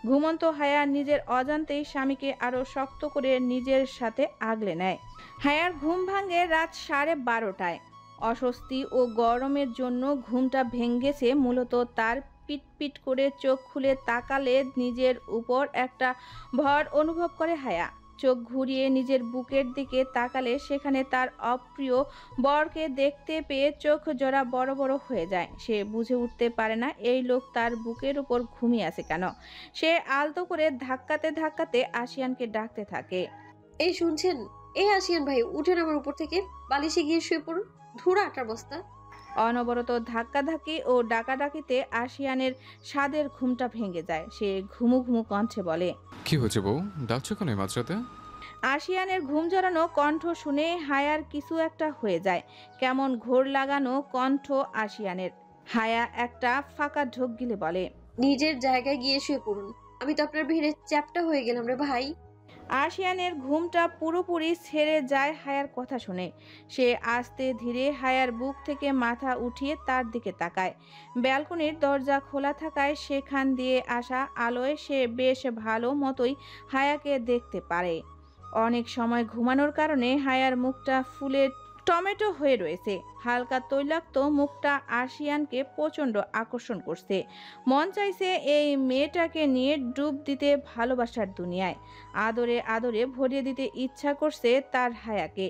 Speaker 1: ঘুমন্ত হায়া নিজের অজান্তেই স্বামীকে আরও শক্ত করে নিজের সাথে আগলে নেয়। হায়ার ঘুম ভাঙে রাত 12:30টায়। অস্বস্তি ও গরমের জন্য ঘুমটা ভেঙেছে মূলত তার। পিটপিট করে চোখ খুলে তাকালে নিজের উপর একটা ভর অনুভব করে হায়া। চোখ ঘুরিয়ে নিজের বুকের দিকে তাকালে সেখানে তার অপ্রিয় বরকে দেখতে পেয়ে চোখ জোড়া বড় বড় হয়ে যায়। সে বুঝে উঠতে পারে না এই লোক তার বুকের উপর ঘুমিয়ে আছে কেন। সে আলতো করে ধাক্কাতে ধাক্কাতে আশিয়ানকে ডাকতে থাকে,
Speaker 7: এই শুনছেন? এই আসিয়ান ভাই, উঠেন আমার উপর থেকে, বালিশে গিয়ে শুয়ে পড়ুন। ধুরা আটার বস্তা।
Speaker 1: অনবরত ধাক্কাধাক্কি ও ডাকাডাকিতে আশিয়ানের স্বাদের ঘুমটা ভেঙে যায়। সে ঘুমু ঘুমু কণ্ঠে বলে,
Speaker 6: কি হয়েছে বউ, ডাকছো কেন এই মাঝরাতে?
Speaker 1: আশিয়ানের ঘুম জড়ানো কণ্ঠ শুনে হায়ার কিছু একটা হয়ে যায়। কেমন ঘোর লাগানো কণ্ঠ আশিয়ানের। হায়া একটা ফাঁকা ঢোক গিলে বলে,
Speaker 7: নিজের জায়গায় গিয়ে শুয়ে পড়ুন। আমি তো আপনার ভিড়ে চ্যাপটা হয়ে গেলাম রে ভাই।
Speaker 1: আশিয়ানের ঘুমটা পুরোপুরি ছেড়ে যায় হায়ার কথা শুনে। সে আস্তে ধীরে হায়ার বুক থেকে মাথা উঠিয়ে তার দিকে তাকায়। ব্যালকনির দরজা খোলা থাকায় সেখান দিয়ে আসা আলোয় সে বেশ ভালো মতোই হায়াকে দেখতে পারে। অনেক সময় ঘুমানোর কারণে হায়ার মুখটা ফুলে টমেটো হয়ে রয়েছে। হালকা তৈলাক্ত মুখটা আশিয়ানকে প্রচণ্ড আকর্ষণ করছে। মন চাইছে এই মেয়েটাকে নিয়ে ডুব দিতে ভালোবাসার দুনিয়ায়। আদরে আদরে ভরিয়ে দিতে ইচ্ছা করছে তার হায়াকে।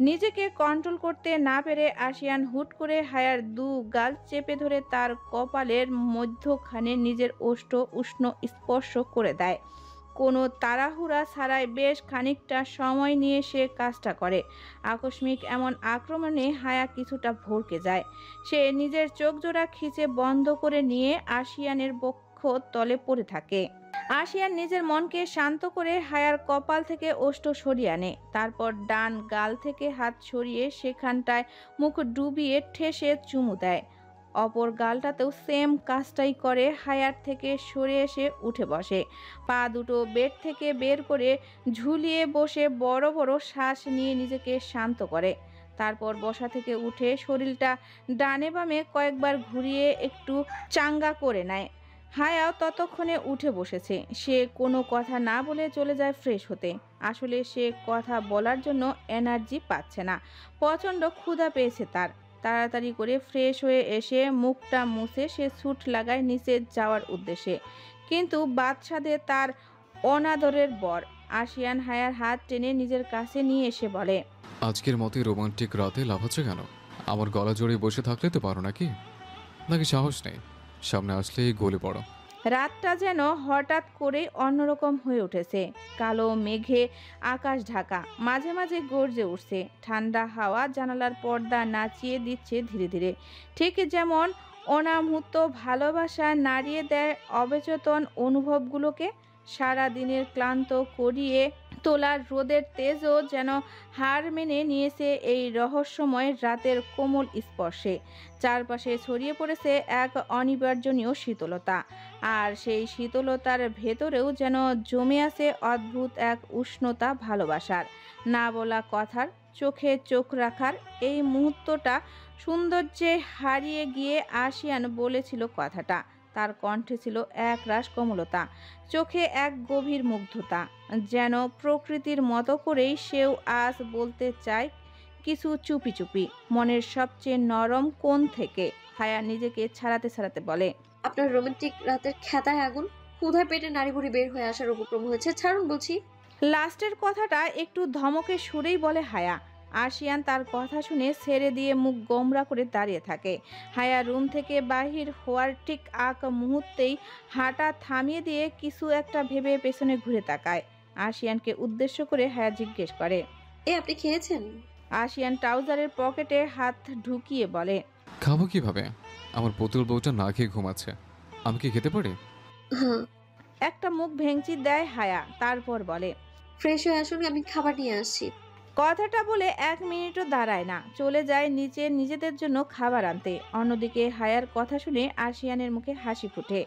Speaker 1: নিজেকে কন্ট্রোল করতে না পেরে আশিয়ান হুট করে হায়ার দু গাল চেপে ধরে তার কপালের মধ্যখানে নিজের ওষ্ঠ উষ্ণ স্পর্শ করে দেয়। কোনো তাড়াহুড়া ছাড়াই বেশ খানিকটা সময় নিয়ে সে কাজটা করে। আকস্মিক এমন আক্রমণে হায়া কিছুটা ভড়কে যায়। সে নিজের চোখ জোড়া খিচে বন্ধ করে নিয়ে আশিয়ানের বক্ষ তলে পড়ে থাকে। আশিয়ান নিজের মনকে শান্ত করে হায়ার কপাল থেকে ওষ্ঠ সরিয়ে আনে। তারপর ডান গাল থেকে হাত সরিয়ে সেখানটায় মুখ ডুবিয়ে ঠেসে চুমু দেয়। অপর গালটাতেও সেম কাজটাই করে। হায়ার থেকে সরে এসে উঠে বসে। পা দুটো বেড থেকে বের করে ঝুলিয়ে বসে বড় বড় শ্বাস নিয়ে নিজেকে শান্ত করে। তারপর বসা থেকে উঠে শরীরটা ডানে বামে কয়েকবার ঘুরিয়ে একটু চাঙ্গা করে নেয়। হায়াও ততক্ষণে উঠে বসেছে। সে কোনো কথা না বলে চলে যায় ফ্রেশ হতে। আসলে সে কথা বলার জন্য এনার্জি পাচ্ছে না। প্রচণ্ড ক্ষুধা পেয়েছে তার। তাড়াতাড়ি করে ফ্রেশ হয়ে এসে মুখটা মুছে সে স্যুট লাগায় নিচে যাওয়ার উদ্দেশ্যে। কিন্তু বাদশাদে তার অনাদরের বর। আশিয়ান হায়ার হাত টেনে নিজের কাছে নিয়ে এসে বলে,
Speaker 6: আজকের মতো রোমান্টিক রাতে লাফাচ্ছে কেন? আমার গলা জড়িয়ে বসে থাকলে তো পারো নাকি সাহস নেই? সামনে আসলেই গলে পড়ো।
Speaker 1: রাতটা যেন হঠাৎ করেই অন্যরকম হয়ে উঠেছে। কালো মেঘে আকাশ ঢাকা, মাঝে মাঝে গর্জে উঠছে। ঠান্ডা হাওয়া জানালার পর্দা নাচিয়ে দিচ্ছে ধীরে ধীরে। ঠিক যেমন অনামূর্ত ভালোবাসা নাড়িয়ে দেয় অবচেতন অনুভবগুলোকে। সারা দিনের ক্লান্ত করিয়ে তোলার রোদের তেজও যেন হার মেনে নিয়েছে এই রহস্যময় রাতের কোমল স্পর্শে। চারপাশে ছড়িয়ে পড়েছে এক অনিবার্জনীয় শীতলতা। আর সেই শীতলতার ভেতরেও যেন জমে আছে অদ্ভুত এক উষ্ণতা ভালোবাসার। না বলা কথার, চোখে চোখ রাখার। এই মুহূর্তটা সৌন্দর্যে হারিয়ে গিয়ে আশিয়ান বলেছিল কথাটা। তার কণ্ঠে ছিল এক রাস কোমলতা, চোখে এক গভীর মুগ্ধতা। যেন প্রকৃতির মতো করেই সেও আজ বলতে চায় কিছু চুপি চুপি, মনের সবচেয়ে নরম কোণ থেকে। হায়া নিজেকে ছাড়াতে ছাড়াতে বলে,
Speaker 7: আপনার রোমান্টিক রাতের খেতায় আগুন, ক্ষুধায় পেটে নাড়ি ভুড়ি বের হয়ে আসার উপক্রম হয়েছে, ছাড়ুন বলছি।
Speaker 1: লাস্টের কথাটা একটু ধমকে সুরেই বলে হায়া। আশিয়ান তার কথা শুনে ছেড়ে দিয়ে মুখ গোমরা করে দাঁড়িয়ে থাকে। হায়া রুম থেকে বাহির হওয়ার ঠিক আগ মুহূর্তেই হাঁটা থামিয়ে দিয়ে কিছু একটা ভেবে পেছনে ঘুরে তাকায়। আশিয়ানকে উদ্দেশ্য করে হায়া জিজ্ঞেস করে,
Speaker 7: আপনি খেয়েছেন?
Speaker 1: আশিয়ান ট্রাউজারের পকেটে হাত ঢুকিয়ে বলে,
Speaker 6: খাবো কিভাবে? আমার পুতুল বউটা না খেয়ে ঘুমাচ্ছে, আমি কি খেতে পারি?
Speaker 1: একটা মুখ ভেঙচি দেয় হায়া। তারপর বলে,
Speaker 7: ফ্রেশ হয়ে আসুন, আমি খাবার নিয়ে আসছি।
Speaker 1: কথাটা বলে 1 মিনিটও দাঁড়ায় না, চলে যায় নিচে নিজেদের জন্য খাবার আনতে। অন্যদিকে হায়ার কথা শুনে আশিয়ানের মুখে হাসি ফুটে।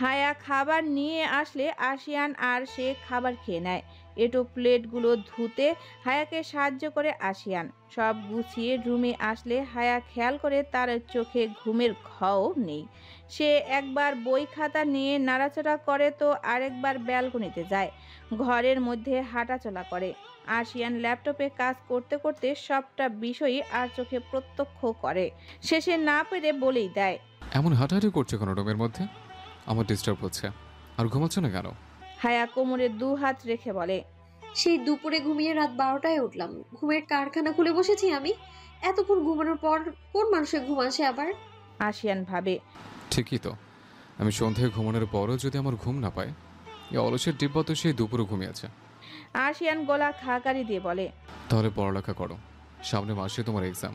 Speaker 1: হায়া খাবার নিয়ে আসলে আশিয়ান আর সে খাবার খেয়ে নেয়। এটো প্লেটগুলো ধুতে হায়াকে সাহায্য করে আশিয়ান। সব গুছিয়ে রুমে আসলে হায়া খেয়াল করে তার চোখে ঘুমের ঘাও নেই। সে একবার বই খাতা নিয়ে নাড়াচাড়া করে তো আরেকবার ব্যালকনিতে যায়। ঘরের মধ্যে হাঁটাচলা করে। আশিয়ান ল্যাপটপে কাজ করতে করতে সবটা বিষয়ই আর চোখে প্রত্যক্ষ করে। শেষে না পেরে বলেই দেয়,
Speaker 6: এমন হাঁটাহাঁটি করছে কোনো রুমের মধ্যে? আমার ডিস্টার্ব হচ্ছে। আর ঘুমাচ্ছ না কেন?
Speaker 1: হায়া কোমরে 2 হাত রেখে বলে,
Speaker 7: সেই দুপুরে ঘুমিয়ে রাত 12টায় উঠলাম। ঘুমের কারখানা খুলে বসেছি আমি। এতক্ষণ ঘুমানোর পর কোন মানুষের ঘুম আসে আবার?
Speaker 1: আশিয়ান ভাবে,
Speaker 6: ঠিকই তো, আমি সন্ধ্যায় ঘুমানোর পরও যদি আমার ঘুম না পায়, এই অলসের ডিব্বা তো সেই দুপুরে ঘুমিয়েছে।
Speaker 1: আশিয়ান গলা খাকারি দিয়ে বলে,
Speaker 6: তাহলে পড়ালেখা করো, সামনে মাসে তোমার এক্সাম।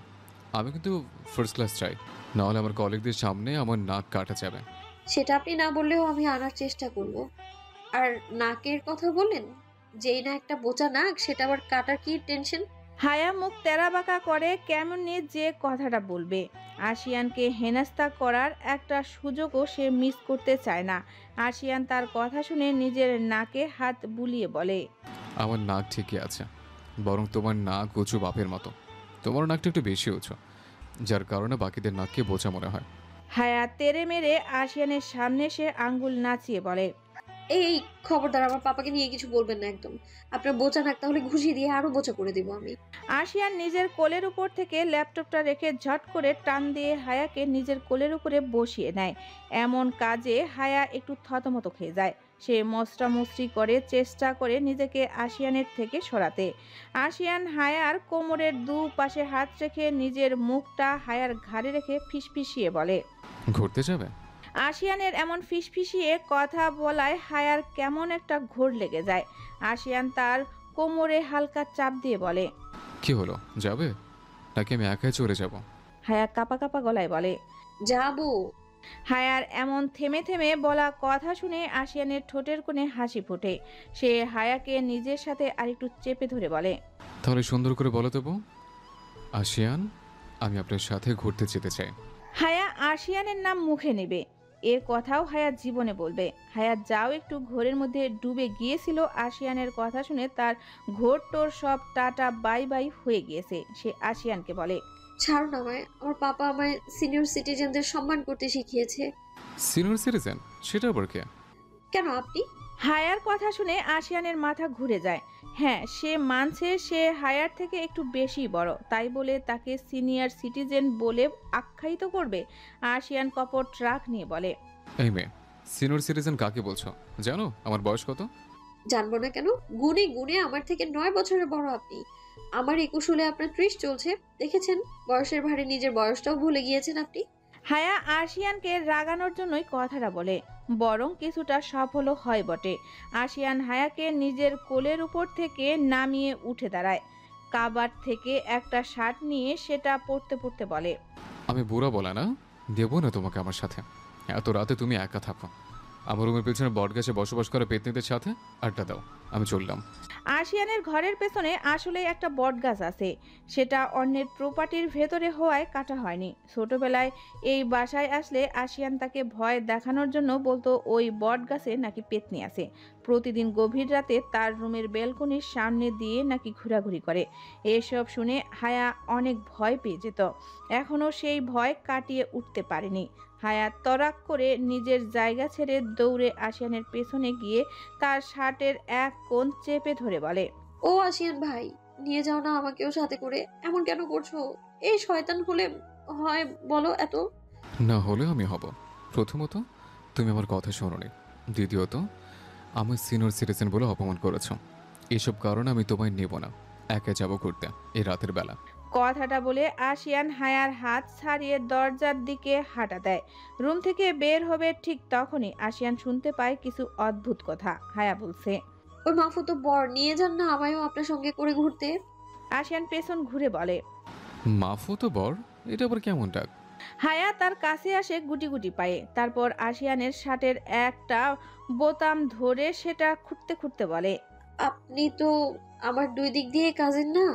Speaker 6: আমি কিন্তু ফার্স্ট ক্লাস চাই, নাহলে আমার কলিগদের সামনে আমার নাক কাটা যাবে।
Speaker 7: সেটা আপনি না বললেও আমি আনার চেষ্টা করব। আর নাকের কথা বললেন, যেই না একটা বোচা নাক, সেটা আবার কাটার কি টেনশন?
Speaker 1: হায়া মুখ তেরা বাঁকা করে কেমন নিয়ে যে কথাটা বলবে। আশিয়ানকে হেনস্থা করার একটা সুযোগও সে মিস করতে চায় না। আশিয়ান তার কথা শুনে নিজের নাকে হাত বুলিয়ে বলে,
Speaker 6: আমার নাক ঠিকই আছে, বরং তোমার নাক উঁচু বাপের মতো। তোমার নাকটা একটু বেশি উঁচু, যার কারণে বাকিদের নাককে বোঝা মনে হয়।
Speaker 1: হায়া তেরে মেরে আশিয়ানের সামনে সে আঙ্গুল নাচিয়ে বলে,
Speaker 7: এই খবরদার, আমার পাপাকে নিয়ে কিছু বলবেন না একদম। আপনার বোচা নাক তাহলে ঘুষি দিয়ে আরো বোচা করে দিব আমি।
Speaker 1: আশিয়ান নিজের কোলের উপর থেকে ল্যাপটপটা রেখে ঝট করে টান দিয়ে হায়াকে নিজের কোলের উপরে বসিয়ে নেয়। এমন কাজে হায়া একটু থতমত খেয়ে যায়। সে মস্ত্রামস্ত্রি করে চেষ্টা করে নিজেকে আশিয়ানের থেকে সরাতে। আশিয়ান হায়ার কোমরের দুপাশে হাত রেখে নিজের মুখটা হায়ার ঘাড়ে রেখে ফিসফিসিয়ে বলে,
Speaker 6: ঘুরতে যাবে?
Speaker 1: আশিয়ানের এমন ফিসফিসিয়ে কথা বলায় হায়ার কেমন একটা ঘোর লেগে যায়। আশিয়ান তার কোমরে হালকা চাপ দিয়ে বলে,
Speaker 6: কি হলো, যাবে নাকি আমি একাই চলে যাব?
Speaker 1: হায়া কাপা কাপা গলায় বলে,
Speaker 7: যাবো।
Speaker 1: হায়ার এমন থেমে থেমে বলা কথা শুনে আশিয়ানের ঠোঁটের কোণে হাসি ফোটে। সে হায়াকে নিজের সাথে আরেকটু চেপে ধরে বলে,
Speaker 6: তাহলে সুন্দর করে বলো দেবো, আশিয়ান আমি আপনার সাথে ঘুরতে যেতে চাই।
Speaker 1: হায়া আশিয়ানের নাম মুখে নেবে, এ কথাও হায়া জীবনে বলবে। হায়া যাও একটু ঘোরের মধ্যে ডুবে গিয়েছিল। আশিয়ানের কথা শুনে তার ঘোর টোর সব টাটা বাই বাই হয়ে গিয়েছে। সে আশিয়ানকে বলে,
Speaker 7: ছাড়ুন আমায়, আমার পাপা আমায় সিনিয়র সিটিজেনদের সম্মান করতে শিখিয়েছে।
Speaker 6: Senior citizen? সেটা আবার কে?
Speaker 7: কেন আপনি?
Speaker 1: হায়ার কথা শুনে আশিয়ানের মাথা ঘুরে যায়। হ্যাঁ, সে মানছে সে হায়ার থেকে একটু বেশি বড়, তাই বলে তাকে সিনিয়র সিটিজেন বলে আখ্যায়িত করবে? আশিয়ান কপট রাগ নিয়ে বলে,
Speaker 6: এই মেয়ে, সিনিয়র সিটিজেন কাকে বলছো? জানো আমার বয়স কত?
Speaker 7: জানবো না কেন? গুনে গুনে আমার থেকে 9 বছরের বড় আপনি। আমার 21 হলে আপনার 30 চলছে। দেখেছেন, বয়সের ভারে নিজের বয়সটাও ভুলে গিয়েছেন আপনি।
Speaker 1: হায়া আশিয়ানকে রাগানোর জন্যই কথাটা বলে, বরং কিছুটা সফলও হয় বটে। আশিয়ান হায়াকে নিজের কোলের উপর থেকে নামিয়ে উঠে দাঁড়ায়। কাবার থেকে একটা শার্ট নিয়ে সেটা পরতে পরতে বলে,
Speaker 6: আমি বুড়া বলা না, দেবো না তোমাকে আমার সাথে। এত রাতে তুমি একা থাকো, আমার রুমের পেছনে বটগাছে বসবাস করে পেতনিদের সাথে আড্ডা দাও, আমি চললাম।
Speaker 1: আশিয়ানের ঘরের পেছনে আসলে একটা বটগাছ আছে। সেটা অন্যের প্রপার্টির ভেতরে হওয়ায় কাটা হয়নি। ছোটবেলায় এই বাসায় আসলে আশিয়ান তাকে ভয় দেখানোর জন্য বলতো ওই বটগাছে নাকি পেতনি আছে। প্রতিদিন গভীর রাতে তার রুমের বেলকনির সামনে দিয়ে নাকি ঘোরাঘুরি করে। এসব শুনে হায়া অনেক ভয় পেয়ে যেত। এখনও সেই ভয় কাটিয়ে উঠতে পারেনি। হায়া তরাক করে নিজের জায়গা ছেড়ে দৌড়ে আশিয়ানের পেছনে গিয়ে তার শার্টের এক কোণ চেপে ধরে বলে,
Speaker 7: ও আশিয়ান ভাই, নিয়ে যাও না আমাকেও সাথে করে। এমন কেন করছো? এই শয়তান হলে হয় বলো এত?
Speaker 6: না হলেও আমি হব। প্রথমত, তুমি আমার কথা শোনোনি। দ্বিতীয়ত, আমার সিনিয়র সিটিজেন বলে অপমান করেছ। এসব কারণে আমি তোমায় নেব না, একা যাব ঘুরতে এই রাতের বেলা।
Speaker 1: কথাটা বলে আশিয়ান হায়ার হাত ছাড়িয়ে দরজার দিকে হাঁটা দেয়। রুম থেকে বের হবে ঠিক তখনই আশিয়ান শুনতে পায় কিছু অদ্ভুত কথা। হায়া বলছে,
Speaker 7: ওই মাফুতো বর নিয়ে যান না আমায়ও আপনার সঙ্গে করে ঘুরতে।
Speaker 1: আশিয়ান পেছন ঘুরে বলে,
Speaker 6: মাফুতো বর? এটা আবার কেমন ডাক?
Speaker 1: হায়া তার কাছে আসে গুটি গুটি পায়ে। তারপর আশিয়ানের শার্টের একটা বোতাম ধরে সেটা খুঁটতে খুঁটতে বলে,
Speaker 7: আপনি তো আমার 2 দিক দিয়ে কাজিন না?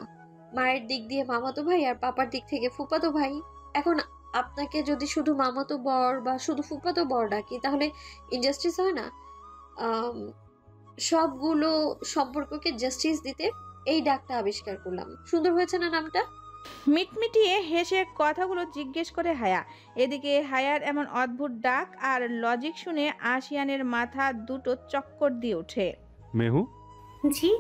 Speaker 7: মায়ের দিক দিয়ে মামাতো ভাই আর পাপার দিক থেকে ফুফাতো ভাই। এখন আপনাকে যদি শুধু মামাতো বর বা শুধু ফুফাতো বর ডাকি তাহলে ইনজাস্টিস হয় না? সবগুলো সম্পর্ককে জাস্টিস দিতে এই ডাকটা আবিষ্কার করলাম। সুন্দর হয়েছে না নামটা?
Speaker 1: মিটমিটিয়ে হেসে কথাগুলো জিজ্ঞেস করে হায়া। এদিকে হায়ার এমন অদ্ভুত ডাক আর লজিক শুনে আশিয়ানের মাথা দুটো চক্কর দিয়ে ওঠে।
Speaker 9: মেহু?
Speaker 8: জি?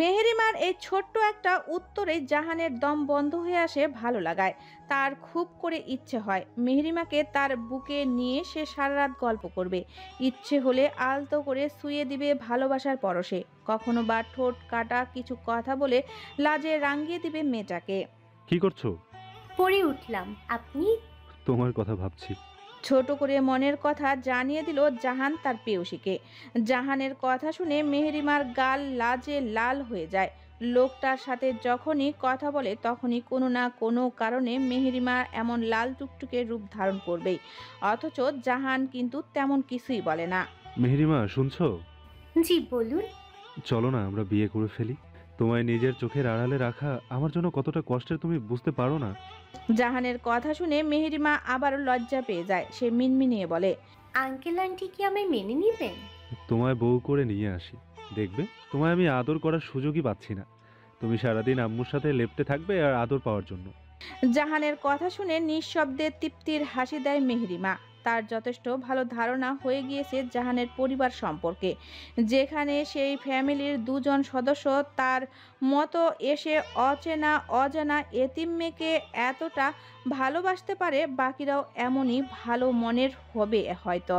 Speaker 1: মেহেরিমার এই ছোট্ট একটা উত্তরে জাহানের দম বন্ধ হয়ে আসে ভালো লাগায়। তার খুব করে ইচ্ছে হয় মেহেরিমাকে তার বুকে নিয়ে সে সারা রাত গল্প করবে। ইচ্ছে হলে আলতো করে শুয়ে দিবে ভালোবাসার পরশে। কখনো বা ঠোঁট কাটা কিছু কথা বলে লাজে রাঙিয়ে দিবে মেয়েটাকে।
Speaker 9: কি করছো?
Speaker 8: পড়ে উঠলাম। আপনি?
Speaker 9: তোমার কথা ভাবছি।
Speaker 1: ছোট করে মনের কথা জানিয়ে দিল জাহান তার প্রেয়সীকে। জাহানের কথা শুনে মেহেরিমার গাল লাজে লাল হয়ে যায়। লোকটার সাথে যখনই কথা বলে তখনই কোনো না কোনো কারণে মেহেরিমা এমন লাল টুকটুকে রূপ ধারণ করবেই, অথচ জাহান কিন্তু তেমন কিছুই বলে না।
Speaker 9: মেহেরিমা শুনছো?
Speaker 8: জি বলুন।
Speaker 9: চলো না আমরা বিয়ে করে ফেলি। তোমায় নিজের চোখের আড়ালে রাখা আমার জন্য কতটা কষ্টের তুমি বুঝতে পারো না।
Speaker 1: জাহানের কথা শুনে মেহেরিমা আবারও লজ্জা পেয়ে যায়। সে মিনমিনিয়ে বলে,
Speaker 8: আঙ্কেল আন্টি কি আমায় মেনে নেবেন?
Speaker 9: তোমায় বউ করে নিয়ে আসি, দেখবে তোমায় আমি আদর করার সুযোগই পাচ্ছি না। তুমি সারাদিন আম্মুর সাথে লেপ্টে থাকবে আর আদর পাওয়ার জন্য।
Speaker 1: জাহানের কথা শুনে নিঃশব্দে তৃপ্তির হাসি দেয় মেহেরিমা। তার যথেষ্ট ভালো ধারণা হয়ে গিয়েছে জাহানের পরিবার সম্পর্কে, যেখানে সেই ফ্যামিলির দুজন সদস্য তার মতো এসে অচেনা অজানা এতিম মেয়েকে এতটা ভালোবাসতে পারে। বাকিরাও এমনই ভালো মনের হবে হয়তো।